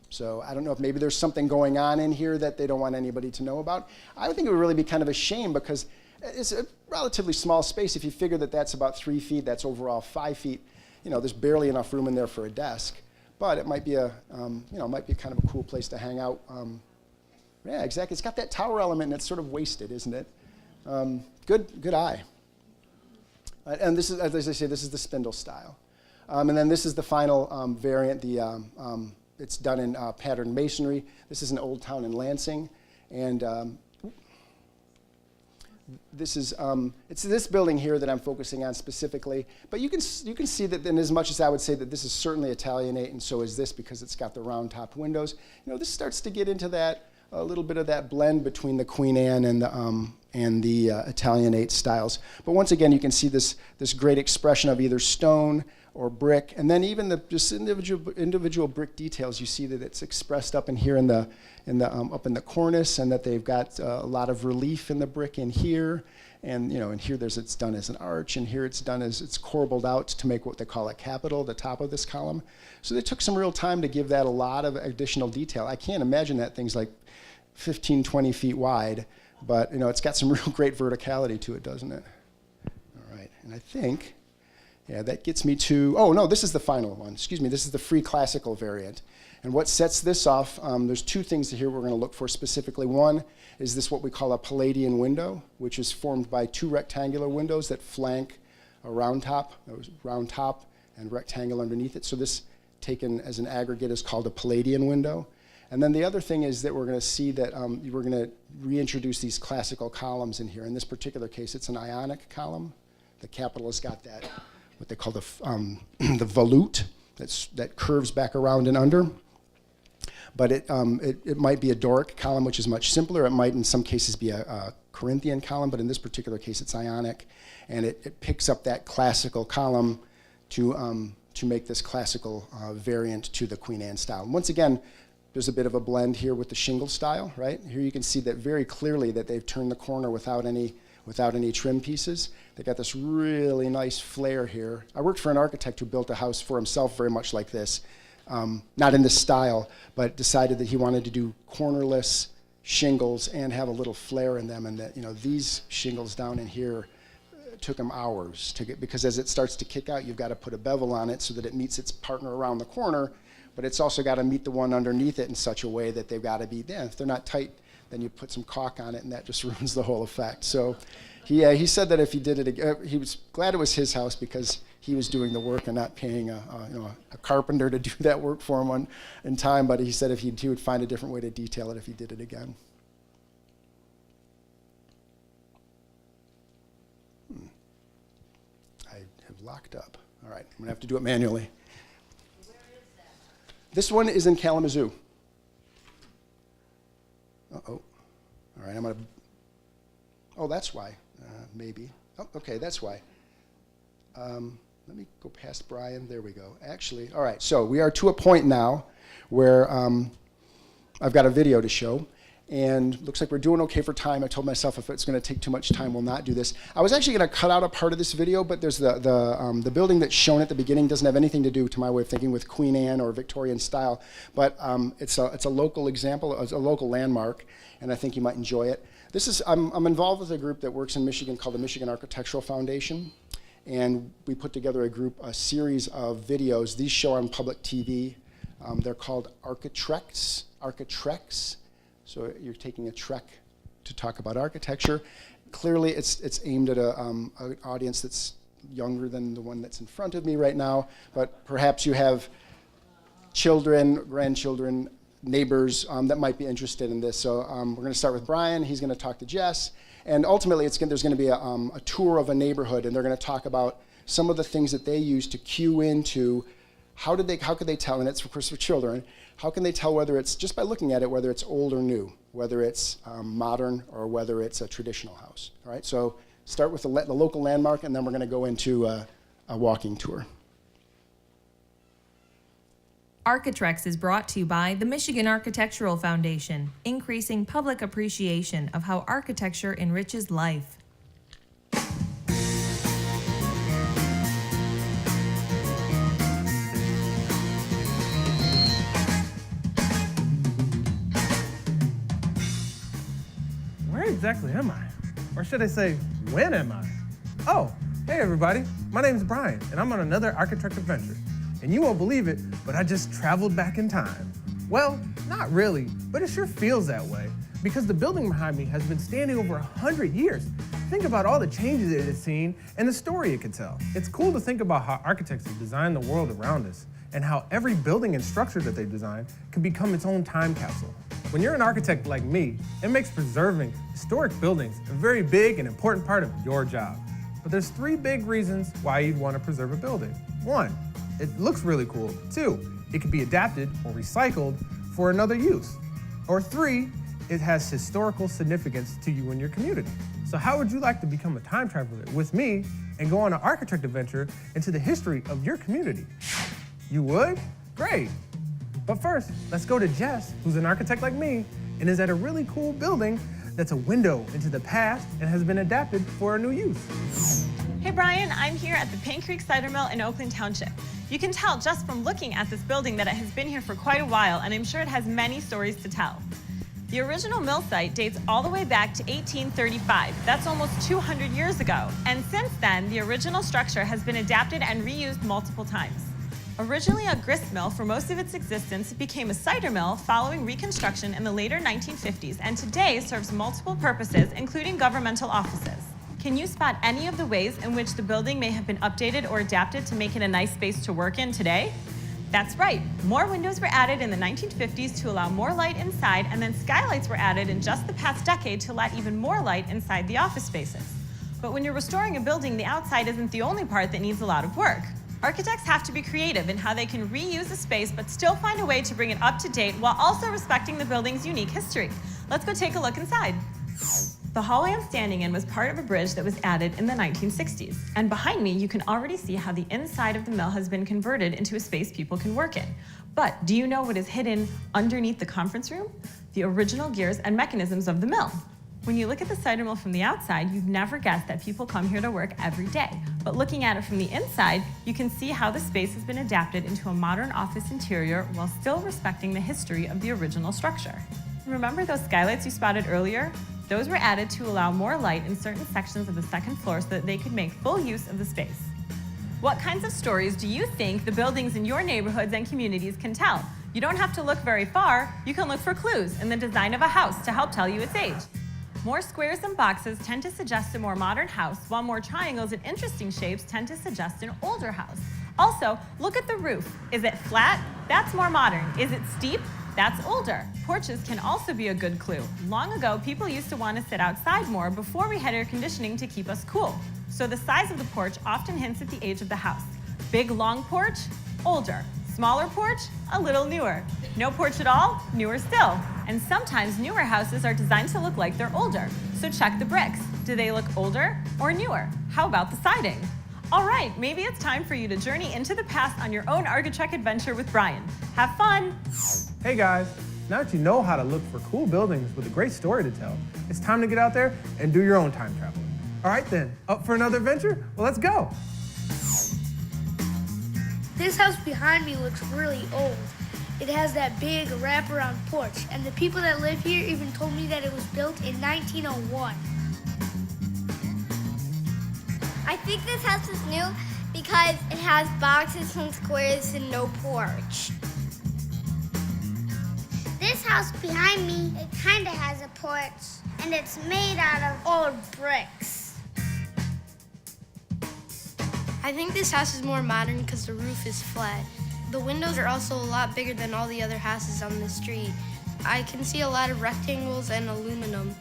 So I don't know if maybe there's something going on in here that they don't want anybody to know about. I would think it would really be kind of a shame, because it's a relatively small space. If you figure that that's about 3 feet, that's overall 5 feet. There's barely enough room in there for a desk, but it might be might be kind of a cool place to hang out. Yeah, exactly. It's got that tower element, and it's sort of wasted, isn't it? Good eye. And this is, as I say, this is the spindle style, and then this is the final variant. It's done in patterned masonry. This is an old town in Lansing, and this is it's this building here that I'm focusing on specifically. But you can see that, in as much as I would say that this is certainly Italianate, and so is this, because it's got the round-topped windows. This starts to get into that a little bit of that blend between the Queen Anne and the Italianate styles. But once again, you can see this great expression of either stone or brick, and then even just individual brick details. You see that it's expressed up in here up in the cornice, and that they've got a lot of relief in the brick in here, and and here it's done as an arch, and here it's done as it's corbelled out to make what they call a capital, the top of this column. So they took some real time to give that a lot of additional detail. I can't imagine that thing's like 15, 20 feet wide, but it's got some real great verticality to it, doesn't it? All right, and I think. Yeah, that gets me to, oh no, this is the final one. Excuse me, this is the free classical variant. And what sets this off, there's 2 things here we're going to look for specifically. One is this, what we call a Palladian window, which is formed by 2 rectangular windows that flank a round top and rectangle underneath it. So this, taken as an aggregate, is called a Palladian window. And then the other thing is that we're going to see that we're going to reintroduce these classical columns in here. In this particular case, it's an Ionic column. The capital has got that, what they call the volute, that curves back around and under. But it might be a Doric column, which is much simpler. It might, in some cases, be a Corinthian column, but in this particular case, it's Ionic, and it picks up that classical column to make this classical variant to the Queen Anne style. And once again, there's a bit of a blend here with the Shingle style, right? Here you can see that very clearly that they've turned the corner without any trim pieces. They got this really nice flare here. I worked for an architect who built a house for himself very much like this, not in this style, but decided that he wanted to do cornerless shingles and have a little flare in them, and that these shingles down in here took him hours to get, because as it starts to kick out, you've got to put a bevel on it so that it meets its partner around the corner, but it's also got to meet the one underneath it in such a way that they've got to be, if they're not tight, then you put some caulk on it, and that just ruins the whole effect. So he said that if he did it again, he was glad it was his house, because he was doing the work and not paying a carpenter to do that work for him in time. But he said he would find a different way to detail it if he did it again. I've locked up. All right, I'm gonna have to do it manually. This one is in Kalamazoo. Uh-oh. All right, I'm gonna, oh, that's why, maybe. Oh, okay, that's why. Let me go past Brian, there we go. Actually, all right, so we are to a point now where I've got a video to show, and looks like we're doing okay for time. I told myself if it's gonna take too much time, we'll not do this. I was actually gonna cut out a part of this video, but there's the building that's shown at the beginning doesn't have anything to do, to my way of thinking, with Queen Anne or Victorian style, but it's a local example, a local landmark, and I think you might enjoy it. This is, I'm involved with a group that works in Michigan called the Michigan Architectural Foundation, and we put together a series of videos. These show on public TV. They're called Architrex. So you're taking a trek to talk about architecture. Clearly, it's aimed at an audience that's younger than the one that's in front of me right now, but perhaps you have children, grandchildren, neighbors that might be interested in this. So we're going to start with Brian. He's going to talk to Jess. And ultimately, there's going to be a tour of a neighborhood, and they're going to talk about some of the things that they use to cue into how could they tell, and it's of course for children, how can they tell whether it's, just by looking at it, whether it's old or new, whether it's modern or whether it's a traditional house. All right, so start with the local landmark, and then we're going to go into a walking tour. Architrex is brought to you by the Michigan Architectural Foundation, increasing public appreciation of how architecture enriches life. Where exactly am I? Or should I say, when am I? Oh, hey everybody, my name's Brian, and I'm on another architect adventure. And you won't believe it, but I just traveled back in time. Well, not really, but it sure feels that way, because the building behind me has been standing over 100 years. Think about all the changes it has seen and the story it could tell. It's cool to think about how architects have designed the world around us, and how every building and structure that they design can become its own time capsule. When you're an architect like me, it makes preserving historic buildings a very big and important part of your job. But there's 3 big reasons why you'd want to preserve a building. 1, it looks really cool. 2, it can be adapted or recycled for another use. Or 3, it has historical significance to you and your community. So how would you like to become a time traveler with me and go on an architect adventure into the history of your community? You would? Great. But first, let's go to Jess, who's an architect like me, and is at a really cool building that's a window into the past and has been adapted for a new use. Hey Brian, I'm here at the Paint Creek Cider Mill in Oakland Township. You can tell just from looking at this building that it has been here for quite a while, and I'm sure it has many stories to tell. The original mill site dates all the way back to 1835. That's almost 200 years ago. And since then, the original structure has been adapted and reused multiple times. Originally a grist mill for most of its existence, it became a cider mill following reconstruction in the later 1950s, and today serves multiple purposes, including governmental offices. Can you spot any of the ways in which the building may have been updated or adapted to make it a nice space to work in today? That's right, more windows were added in the 1950s to allow more light inside, and then skylights were added in just the past decade to let even more light inside the office spaces. But when you're restoring a building, the outside isn't the only part that needs a lot of work. Architects have to be creative in how they can reuse a space but still find a way to bring it up to date while also respecting the building's unique history. Let's go take a look inside. The hallway I'm standing in was part of a bridge that was added in the 1960s. And behind me, you can already see how the inside of the mill has been converted into a space people can work in. But do you know what is hidden underneath the conference room? The original gears and mechanisms of the mill. When you look at the cider mill from the outside, you'd never guess that people come here to work every day. But looking at it from the inside, you can see how the space has been adapted into a modern office interior while still respecting the history of the original structure. Remember those skylights you spotted earlier? Those were added to allow more light in certain sections of the second floor so that they could make full use of the space. What kinds of stories do you think the buildings in your neighborhoods and communities can tell? You don't have to look very far. You can look for clues in the design of a house to help tell you its age. More squares and boxes tend to suggest a more modern house, while more triangles and interesting shapes tend to suggest an older house. Also, look at the roof. Is it flat? That's more modern. Is it steep? That's older. Porches can also be a good clue. Long ago, people used to want to sit outside more before we had air conditioning to keep us cool. so the size of the porch often hints at the age of the house. Big, long porch, older. Smaller porch, a little newer. No porch at all, newer still. And sometimes newer houses are designed to look like they're older. So check the bricks. Do they look older or newer? How about the siding? All right, maybe it's time for you to journey into the past on your own architect adventure with Brian. Have fun! Hey guys, now that you know how to look for cool buildings with a great story to tell, it's time to get out there and do your own time traveling. All right then, up for another adventure? Well, let's go. This house behind me looks really old. It has that big wraparound porch, and the people that live here even told me that it was built in 1901. I think this house is new because it has boxes and squares and no porch. This house behind me, it kind of has a porch, and it's made out of old bricks. I think this house is more modern because the roof is flat. The windows are also a lot bigger than all the other houses on the street. I can see a lot of rectangles and aluminum.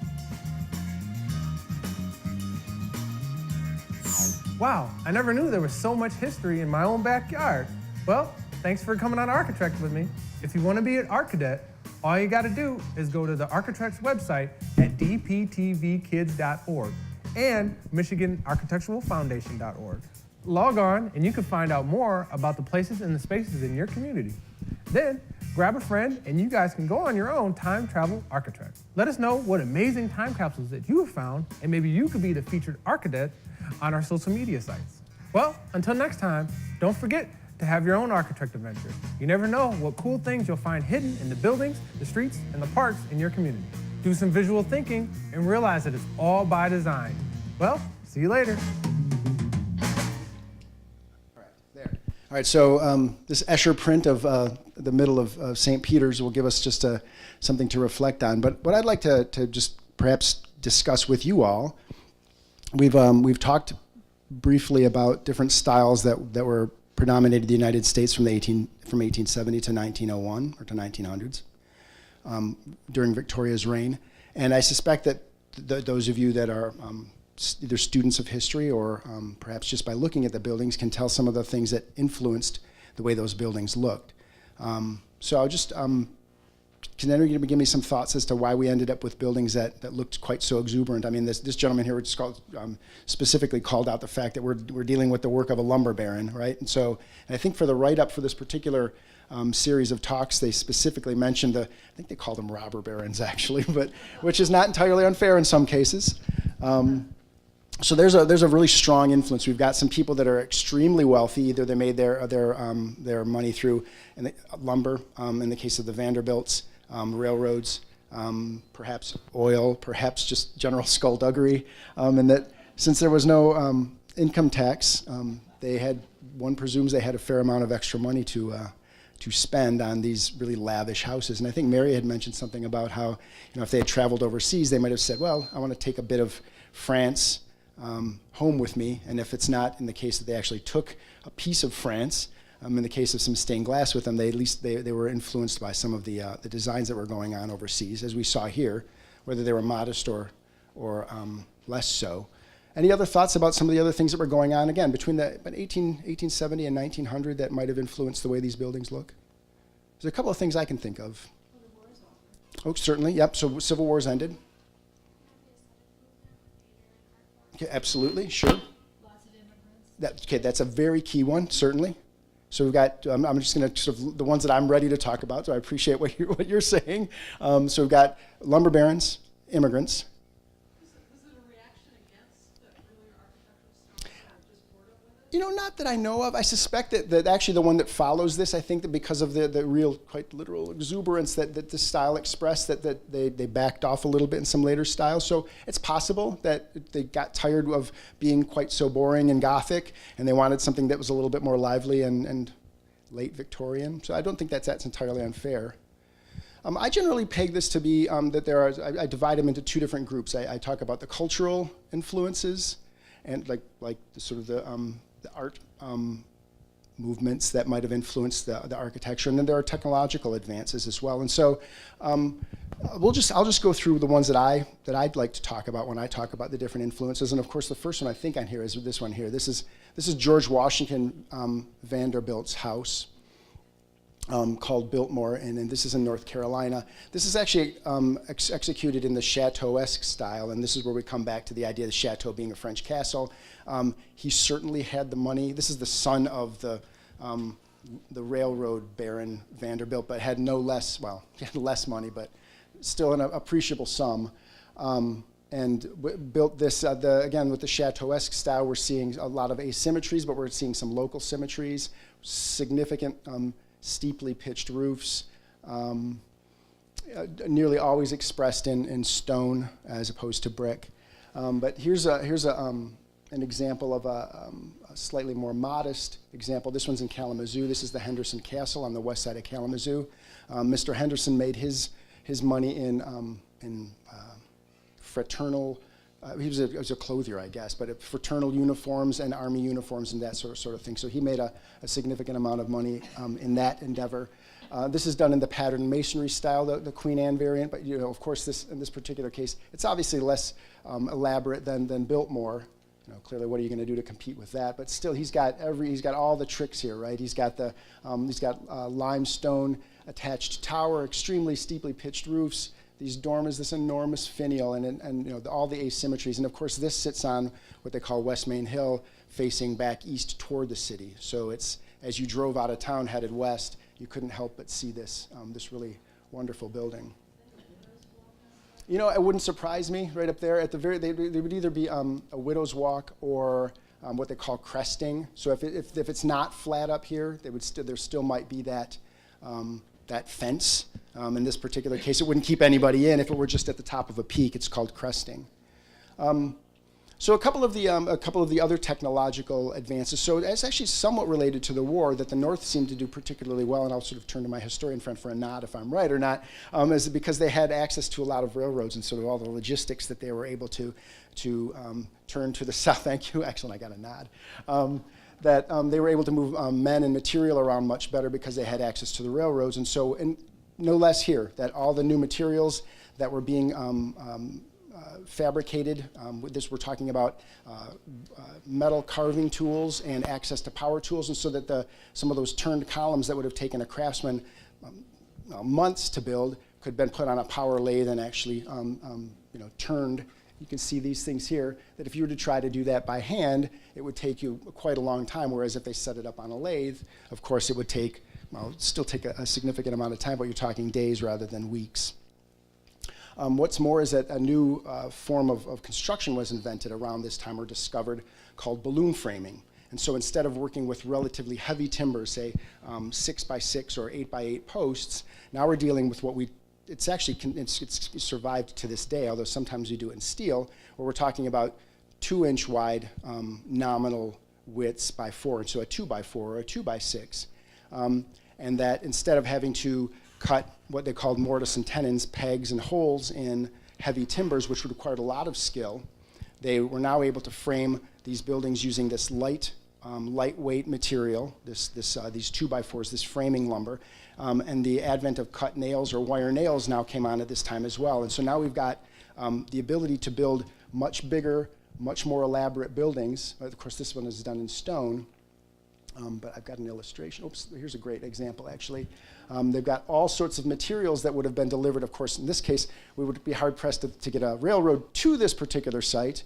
Wow, I never knew there was so much history in my own backyard. Well, thanks for coming on Architect with me. If you want to be an art cadet, all you got to do is go to the Architect's website at dptvkids.org and michiganarchitecturalfoundation.org. Log on and you can find out more about the places and the spaces in your community. Then grab a friend and you guys can go on your own time travel architect. Let us know what amazing time capsules that you have found, and maybe you could be the featured architect on our social media sites. Well, until next time, don't forget to have your own architect adventure. You never know what cool things you'll find hidden in the buildings, the streets, and the parks in your community. Do some visual thinking and realize that it's all by design. Well, see you later. All right, so this Escher print of the middle of St. Peter's will give us just something to reflect on. But what I'd like to just perhaps discuss with you all, we've talked briefly about different styles that were predominated in the United States from 1870 to 1901 or to 1900s during Victoria's reign. And I suspect that those of you that are either students of history or perhaps just by looking at the buildings can tell some of the things that influenced the way those buildings looked. So I'll just, can anyone give me some thoughts as to why we ended up with buildings that looked quite so exuberant? I mean, this gentleman here specifically called out the fact that we're dealing with the work of a lumber baron, right? And so and I think for the write-up for this particular series of talks, they specifically mentioned I think they called them robber barons actually, but which is not entirely unfair in some cases. So there's a really strong influence. We've got some people that are extremely wealthy. Either they made their money through lumber, in the case of the Vanderbilts, railroads, perhaps oil, perhaps just general skullduggery, and that since there was no income tax, one presumes they had a fair amount of extra money to spend on these really lavish houses. And I think Mary had mentioned something about how, if they had traveled overseas, they might have said, well, I want to take a bit of France home with me. And if it's not in the case that they actually took a piece of France, in the case of some stained glass with them, they were influenced by some of the designs that were going on overseas, as we saw here, whether they were modest or less so. Any other thoughts about some of the other things that were going on, again, between 1870 and 1900 that might have influenced the way these buildings look? There's a couple of things I can think of. Oh, certainly, yep, so Civil Wars ended. Okay, absolutely, sure. Lots of immigrants. Okay, that's a very key one, certainly. So we've got, I'm just going to sort of the ones that I'm ready to talk about, so I appreciate what you're saying. So we've got lumber barons, immigrants. Was it a reaction against the earlier architectural style, or just boredom with it? Not that I know of. I suspect that actually the one that follows this, I think that because of the real, quite literal exuberance that this style expressed, that they backed off a little bit in some later styles. So it's possible that they got tired of being quite so boring and Gothic, and they wanted something that was a little bit more lively and late Victorian. So I don't think that's entirely unfair. I generally peg this to be that I divide them into two different groups. I talk about the cultural influences and like the sort of the art movements that might have influenced the architecture, and then there are technological advances as well. And so I'll just go through the ones that I'd like to talk about when I talk about the different influences. And of course, the first one I think on here is this one here. This is George Washington Vanderbilt's house, called Biltmore, and this is in North Carolina. This is actually executed in the Chateau-esque style, and this is where we come back to the idea of the chateau being a French castle. He certainly had the money. This is the son of the railroad baron Vanderbilt, but had no less, well, he had less money, but still an appreciable sum. And built this, again, with the Chateau-esque style, we're seeing a lot of asymmetries, but we're seeing some local symmetries, significant steeply pitched roofs, nearly always expressed in stone as opposed to brick. But here's an example of a slightly more modest example. This one's in Kalamazoo. This is the Henderson Castle on the west side of Kalamazoo. Mr. Henderson made his money in fraternal. He was a clothier, I guess, but fraternal uniforms and army uniforms and that sort of thing. So he made a significant amount of money in that endeavor. This is done in the pattern masonry style, the Queen Anne variant, but of course, in this particular case, it's obviously less elaborate than Biltmore. Clearly, what are you going to do to compete with that? But still, he's got all the tricks here, right? He's got limestone attached tower, extremely steeply pitched roofs, these dormers, this enormous finial, and all the asymmetries. And of course, this sits on what they call West Main Hill, facing back east toward the city. So it's, as you drove out of town headed west, you couldn't help but see this really wonderful building. It wouldn't surprise me right up there. At the very, they would either be a widow's walk or what they call cresting. So if it's not flat up here, there still might be that fence. In this particular case, it wouldn't keep anybody in if it were just at the top of a peak. It's called cresting. So a couple of the other technological advances. So it's actually somewhat related to the war that the North seemed to do particularly well, and I'll sort of turn to my historian friend for a nod if I'm right or not, is because they had access to a lot of railroads and sort of all the logistics that they were able to turn to the south. Thank you. Excellent. I got a nod. That they were able to move men and material around much better because they had access to the railroads. And so, no less here, that all the new materials that were being fabricated, with this we're talking about metal carving tools and access to power tools, and so that some of those turned columns that would have taken a craftsman months to build could have been put on a power lathe and actually turned. You can see these things here, that if you were to try to do that by hand, it would take you quite a long time, whereas if they set it up on a lathe, of course it would still take a significant amount of time, but you're talking days rather than weeks. What's more is that a new form of construction was invented around this time or discovered called balloon framing. And so instead of working with relatively heavy timber, say 6x6 or 8x8 posts, now we're dealing with it's survived to this day, although sometimes we do it in steel, where we're talking about 2-inch wide nominal widths by 4, and so a 2x4 or a 2x6. And that instead of having to cut what they called mortise and tenons, pegs and holes in heavy timbers, which required a lot of skill, they were now able to frame these buildings using this lightweight material, these 2x4s, this framing lumber, and the advent of cut nails or wire nails now came on at this time as well. And so now we've got the ability to build much bigger, much more elaborate buildings. Of course, this one is done in stone, but I've got an illustration. Oops, here's a great example, actually. They've got all sorts of materials that would have been delivered. Of course, in this case, we would be hard-pressed to get a railroad to this particular site,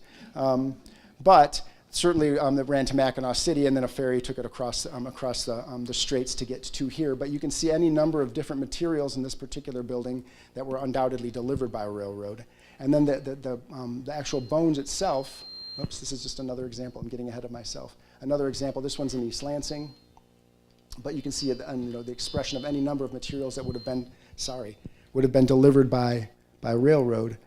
but certainly that ran to Mackinac City, and then a ferry took it across the straits to get to here. But you can see any number of different materials in this particular building that were undoubtedly delivered by a railroad. And then the actual bones itself, oops, this is just another example. I'm getting ahead of myself. Another example, this one's in East Lansing. But you can see the expression of any number of materials that would have been delivered by railroad.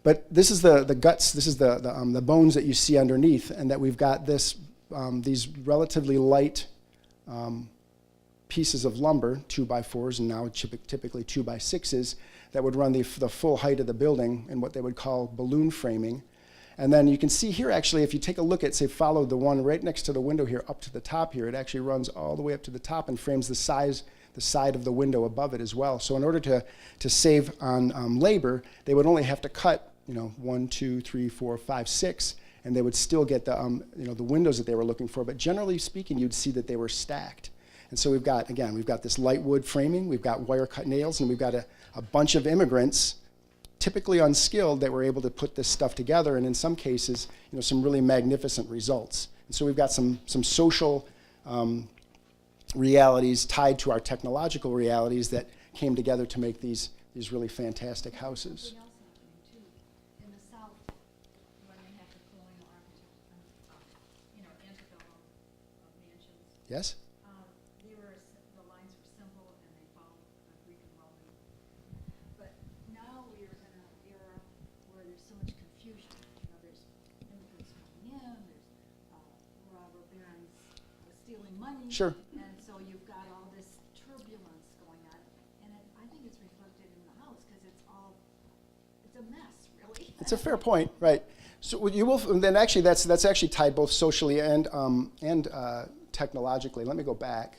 But this is the guts, this is the bones that you see underneath, and that we've got these relatively light pieces of lumber, 2x4s and now typically 2x6s, that would run the full height of the building in what they would call balloon framing. And then you can see here, actually, if you take a look at, say, follow the one right next to the window here up to the top here, it actually runs all the way up to the top and frames the side of the window above it as well. So in order to save on labor, they would only have to cut, 1, 2, 3, 4, 5, 6, and they would still get the, the windows that they were looking for. But generally speaking, you'd see that they were stacked. And so we've got this light wood framing, we've got wire cut nails, and we've got a bunch of immigrants, typically unskilled, that were able to put this stuff together, and in some cases, some really magnificent results. And so we've got some social realities tied to our technological realities that came together to make these really fantastic houses. Something else happening too. In the South, when they have the colonial architecture, antebellum mansions, Yes? the lines were simple and they followed Greek and Roman. But now we're in an era where there's so much confusion. There's immigrants coming in, there's robber barons stealing money. Sure. And so you've got all this turbulence going on. And I think it's reflected in the house because it's a mess, really. It's a fair point, right? So you will, and then actually that's actually tied both socially and technologically. Let me go back.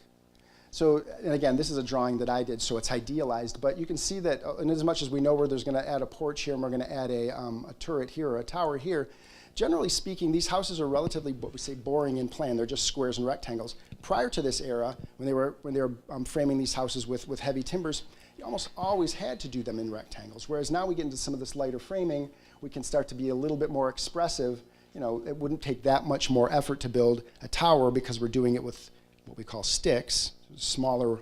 So, and again, this is a drawing that I did, so it's idealized, but you can see that, and as much as we know where there's going to add a porch here, and we're going to add a turret here or a tower here, generally speaking, these houses are relatively, what we say, boring in plan. They're just squares and rectangles. Prior to this era, when they were framing these houses with heavy timbers, you almost always had to do them in rectangles. Whereas now we get into some of this lighter framing, we can start to be a little bit more expressive. It wouldn't take that much more effort to build a tower because we're doing it with what we call sticks, smaller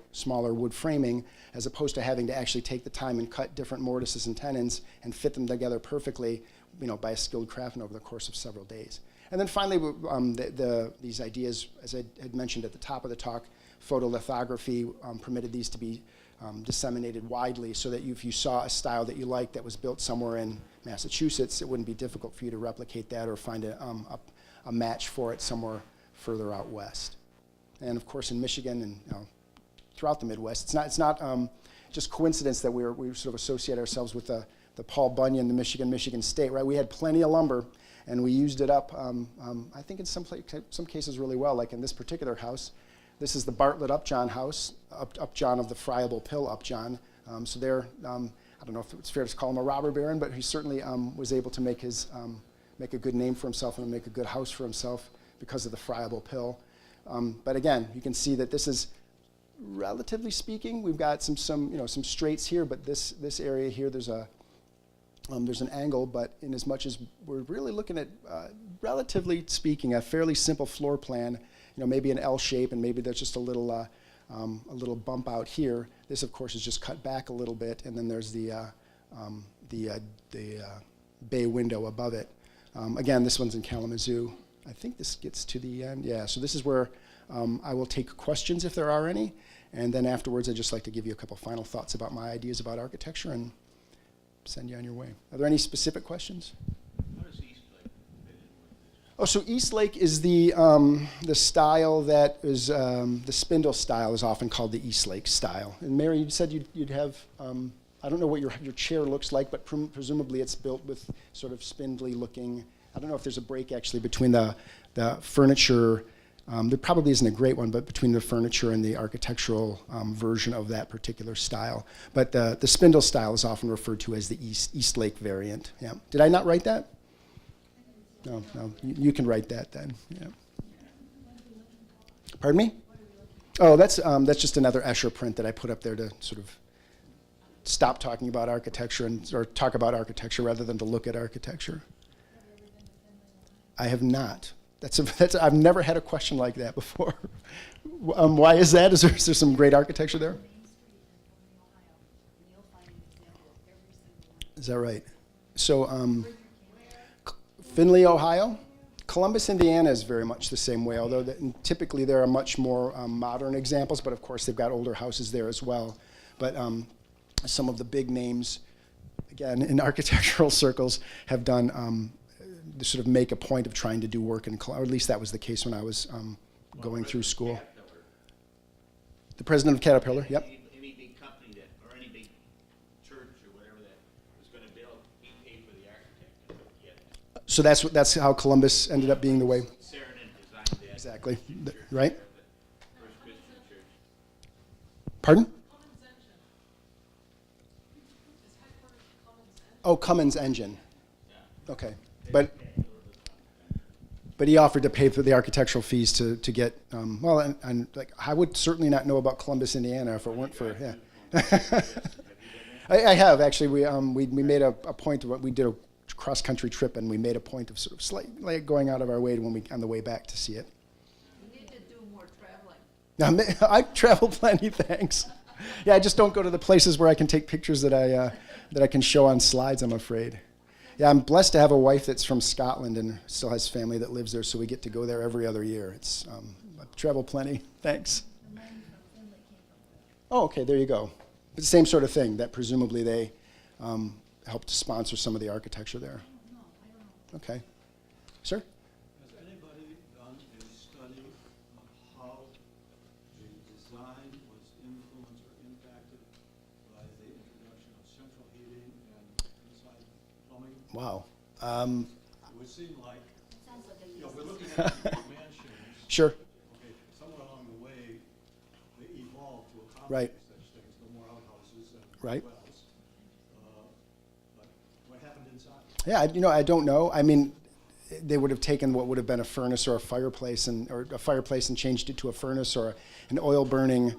wood framing, as opposed to having to actually take the time and cut different mortises and tenons and fit them together perfectly, by a skilled craftsman over the course of several days. And then finally, these ideas, as I had mentioned at the top of the talk, photolithography permitted these to be disseminated widely, so that if you saw a style that you liked that was built somewhere in Massachusetts, it wouldn't be difficult for you to replicate that or find a match for it somewhere further out west. And of course, in Michigan and throughout the Midwest, it's not just coincidence that we sort of associate ourselves with the Paul Bunyan, the Michigan State, right? We had plenty of lumber, and we used it up, I think in some cases really well, like in this particular house. This is the Bartlett Upjohn house, Upjohn of the friable pill Upjohn. So there, I don't know if it's fair to call him a robber baron, but he certainly was able to make a good name for himself and make a good house for himself because of the friable pill. But again, you can see that this is, relatively speaking, we've got some straights here, but this area here, there's an angle, but in as much as we're really looking at, relatively speaking, a fairly simple floor plan, maybe an L shape, and maybe there's just a little bump out here. This, of course, is just cut back a little bit, and then there's the bay window above it. Again, this one's in Kalamazoo. I think this gets to the end. Yeah, so this is where I will take questions if there are any, and then afterwards I'd just like to give you a couple final thoughts about my ideas about architecture and send you on your way. Are there any specific questions? How does East Lake fit in with this? Oh, so East Lake is the style that is, the spindle style is often called the East Lake style. And Mary, you said you'd have, I don't know what your chair looks like, but presumably it's built with sort of spindly looking, I don't know if there's a break actually between the furniture, there probably isn't a great one, but between the furniture and the architectural version of that particular style. But the spindle style is often referred to as the East Lake variant. Yeah. Did I not write that? No. You can write that then. Yeah. Pardon me? Oh, that's just another Escher print that I put up there to sort of stop talking about architecture or talk about architecture rather than to look at architecture. I have not. I've never had a question like that before. Why is that? Is there some great architecture there? Is that right? So Findlay, Ohio. Columbus, Indiana is very much the same way, although typically there are much more modern examples, but of course they've got older houses there as well. But some of the big names, again, in architectural circles have done sort of make a point of trying to do work in, or at least that was the case when I was going through school. Caterpillar. The president of Caterpillar, yep. Any big company that, or any big church or whatever that was going to build, he paid for the architect. So that's how Columbus ended up being the way. Sherman designed that. Exactly. Right? First Christian church. Pardon? Cummins engine. It's headquartered at Cummins engine. Oh, Cummins engine. Okay. But he offered to pay for the architectural fees to get, well, and like, I would certainly not know about Columbus, Indiana if it weren't for, yeah. I have, actually. We made a point, we did a cross-country trip, and we made a point of sort of slightly going out of our way on the way back to see it. You need to do more traveling. Now, I travel plenty, thanks. Yeah, I just don't go to the places where I can take pictures that I can show on slides, I'm afraid. Yeah, I'm blessed to have a wife that's from Scotland and still has family that lives there, so we get to go there every other year. I travel plenty, thanks. Oh, okay, there you go. It's the same sort of thing, that presumably they helped sponsor some of the architecture there. Okay. Sir? Has anybody done a study of how the design was influenced or impacted by the introduction of central heating and inside plumbing? Wow. It would seem like, we're looking at mansions. Sure. Okay, somewhere along the way, they evolved to Right. accommodate such things, no more outhouses and Right. wells. But what happened inside? Yeah, I don't know. I mean, they would have taken what would have been a furnace or a fireplace and changed it to a furnace or an oil burning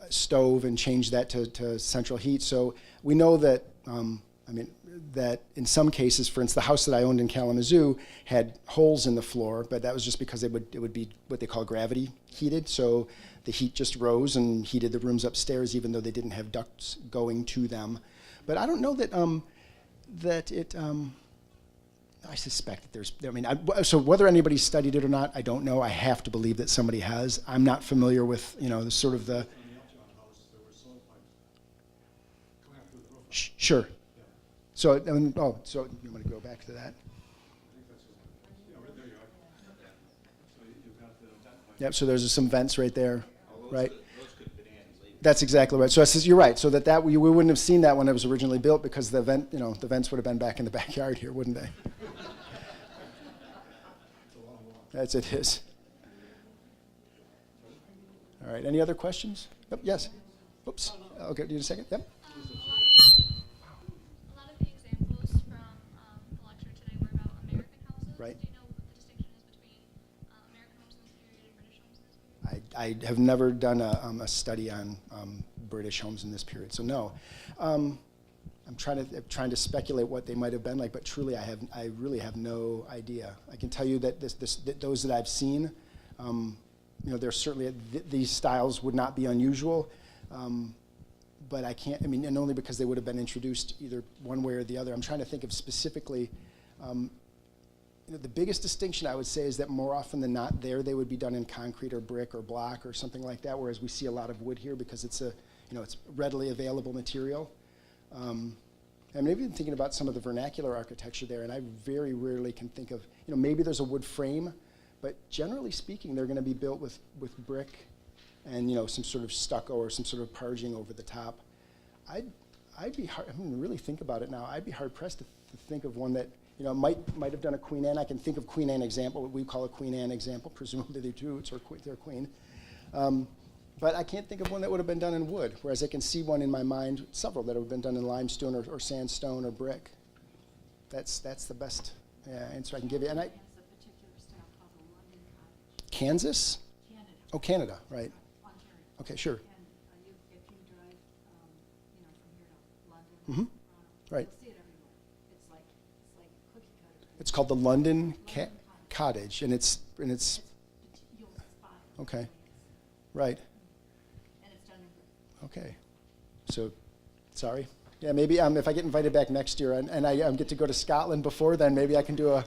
stove and changed that to central heat. So we know that, that in some cases, for instance, the house that I owned in Kalamazoo had holes in the floor, but that was just because it would be what they call gravity heated. So the heat just rose and heated the rooms upstairs, even though they didn't have ducts going to them. But I don't know that I suspect that there's, so whether anybody studied it or not, I don't know. I have to believe that somebody has. I'm not familiar with, the sort of the. On the Upjohn house, there were solar pipes going up through the roof. Sure. So, so you want to go back to that? I think that's right there you are. So you've got the vent pipe. Yep, so there's some vents right there, right? Those could have been added later. That's exactly right. So you're right. So that we wouldn't have seen that when it was originally built because the vents would have been back in the backyard here, wouldn't they? It is. All right, any other questions? Yep, yes. Oops. Okay, do you need a second? Yep. A lot of the examples from the lecture today were about American houses. Right. Do you know what the distinction is between American homes in this period and British homes in this period? I have never done a study on British homes in this period, so no. I'm trying to speculate what they might have been like, but truly I really have no idea. I can tell you that those that I've seen, they're certainly these styles would not be unusual, but I can't. And only because they would have been introduced either one way or the other. I'm trying to think of specifically. The biggest distinction I would say is that more often than not, they would be done in concrete or brick or block or something like that. Whereas we see a lot of wood here because it's it's readily available material. I'm even thinking about some of the vernacular architecture there, and I very rarely can think of, maybe there's a wood frame, but generally speaking, they're going to be built with brick and, some sort of stucco or some sort of parging over the top. I'd be hard, really think about it now, I'd be hard pressed to think of one that, might have done a Queen Anne. I can think of Queen Anne example, what we call a Queen Anne example, presumably they do, it's their queen. But I can't think of one that would have been done in wood, whereas I can see one in my mind, several that have been done in limestone or sandstone or brick. That's the best answer I can give you. And It's a particular style called the London cottage. Kansas? Canada, Oh, Canada, right. Ontario. Okay, sure. And if you drive, from here to London, Mhm. Toronto, Right. you'll see it everywhere. It's like cookie cutter. It's called the London Cottage, and it's You'll spot it. okay, right. And it's done in brick. Okay, so, sorry. Yeah, maybe if I get invited back next year and I get to go to Scotland before then, maybe I can do a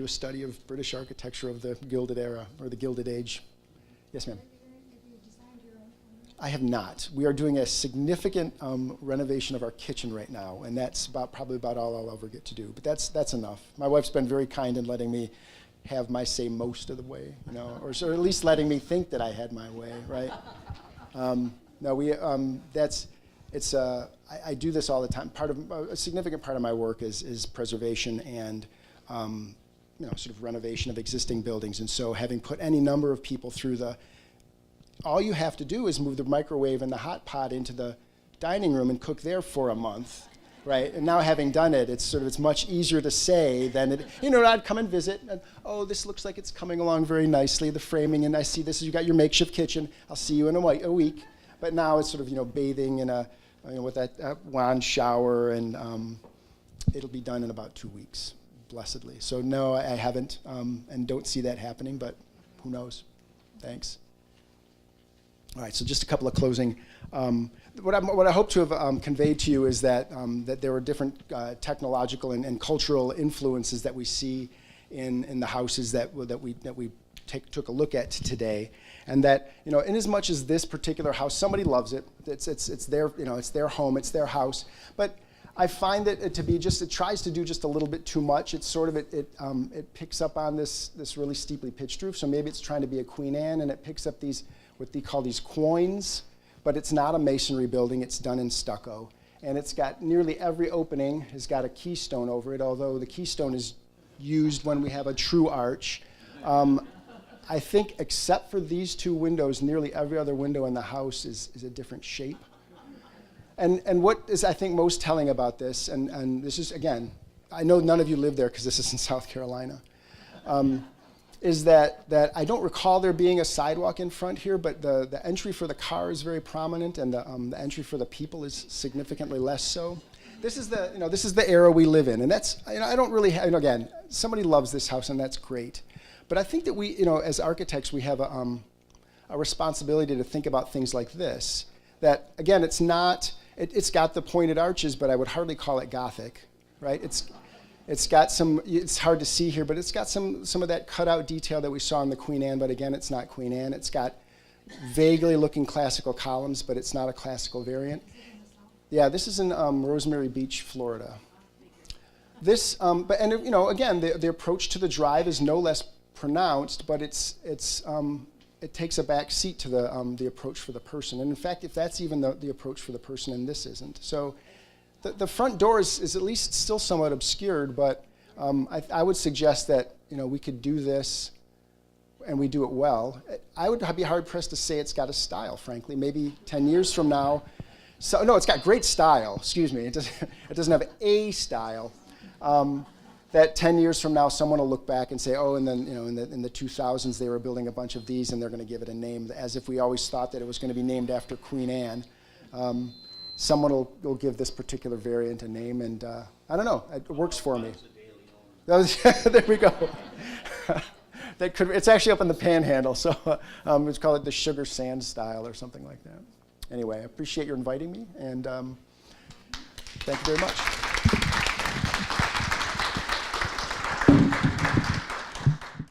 study of British architecture of the Gilded Era or the Gilded Age. Yes, ma'am. Have you designed your own home? I have not. We are doing a significant renovation of our kitchen right now, and that's probably about all I'll ever get to do. But that's enough. My wife's been very kind in letting me have my say most of the way, or at least letting me think that I had my way, right? No, I do this all the time. A significant part of my work is preservation and sort of renovation of existing buildings. And so having put any number of people through all you have to do is move the microwave and the hot pot into the dining room and cook there for a month, right? And now having done it, it's much easier to say than I'd come and visit, and oh, this looks like it's coming along very nicely, the framing, and I see this, you got your makeshift kitchen, I'll see you in a week. But now it's sort of, bathing in with that wand shower, and it'll be done in about 2 weeks, blessedly. So no, I haven't, and don't see that happening, but who knows? Thanks. All right, so just a couple of closing. What I hope to have conveyed to you is that there were different technological and cultural influences that we see in the houses that we took a look at today, and that in as much as this particular house, somebody loves it, it's their it's their home, it's their house, but I find that it tries to do just a little bit too much. It's sort of it picks up on this really steeply pitched roof, so maybe it's trying to be a Queen Anne, and it picks up what they call these quoins, but it's not a masonry building, it's done in stucco. And it's got nearly every opening has got a keystone over it, although the keystone is used when we have a true arch. I think except for these two windows, nearly every other window in the house is a different shape. And what is, I think, most telling about this, and this is, again, I know none of you live there because this is in South Carolina, is that I don't recall there being a sidewalk in front here, but the entry for the car is very prominent, and the entry for the people is significantly less so. This is the era we live in, and that's, I don't really have, again, somebody loves this house, and that's great. But I think that we, as architects, we have a responsibility to think about things like this. That, again, it's got the pointed arches, but I would hardly call it Gothic, right? It's got it's hard to see here, but it's got some of that cutout detail that we saw in the Queen Anne, but again, it's not Queen Anne. It's got vaguely looking classical columns, but it's not a classical variant. Yeah, this is in Rosemary Beach, Florida. This, again, the approach to the drive is no less pronounced, but it takes a back seat to the approach for the person. And in fact, if that's even the approach for the person, and this isn't. So the front door is at least still somewhat obscured, but I would suggest that we could do this and we do it well. I would be hard-pressed to say it's got a style, frankly. Maybe 10 years from now. So, no, it's got great style. Excuse me. It doesn't have a style. That 10 years from now, someone will look back and say, oh, and then in the 2000s they were building a bunch of these, and they're going to give it a name, as if we always thought that it was going to be named after Queen Anne. Someone will give this particular variant a name, and I don't know. It works for me. There we go. It's actually up in the Panhandle, so let's call it the Sugar Sand style or something like that. Anyway, I appreciate your inviting me, and thank you very much.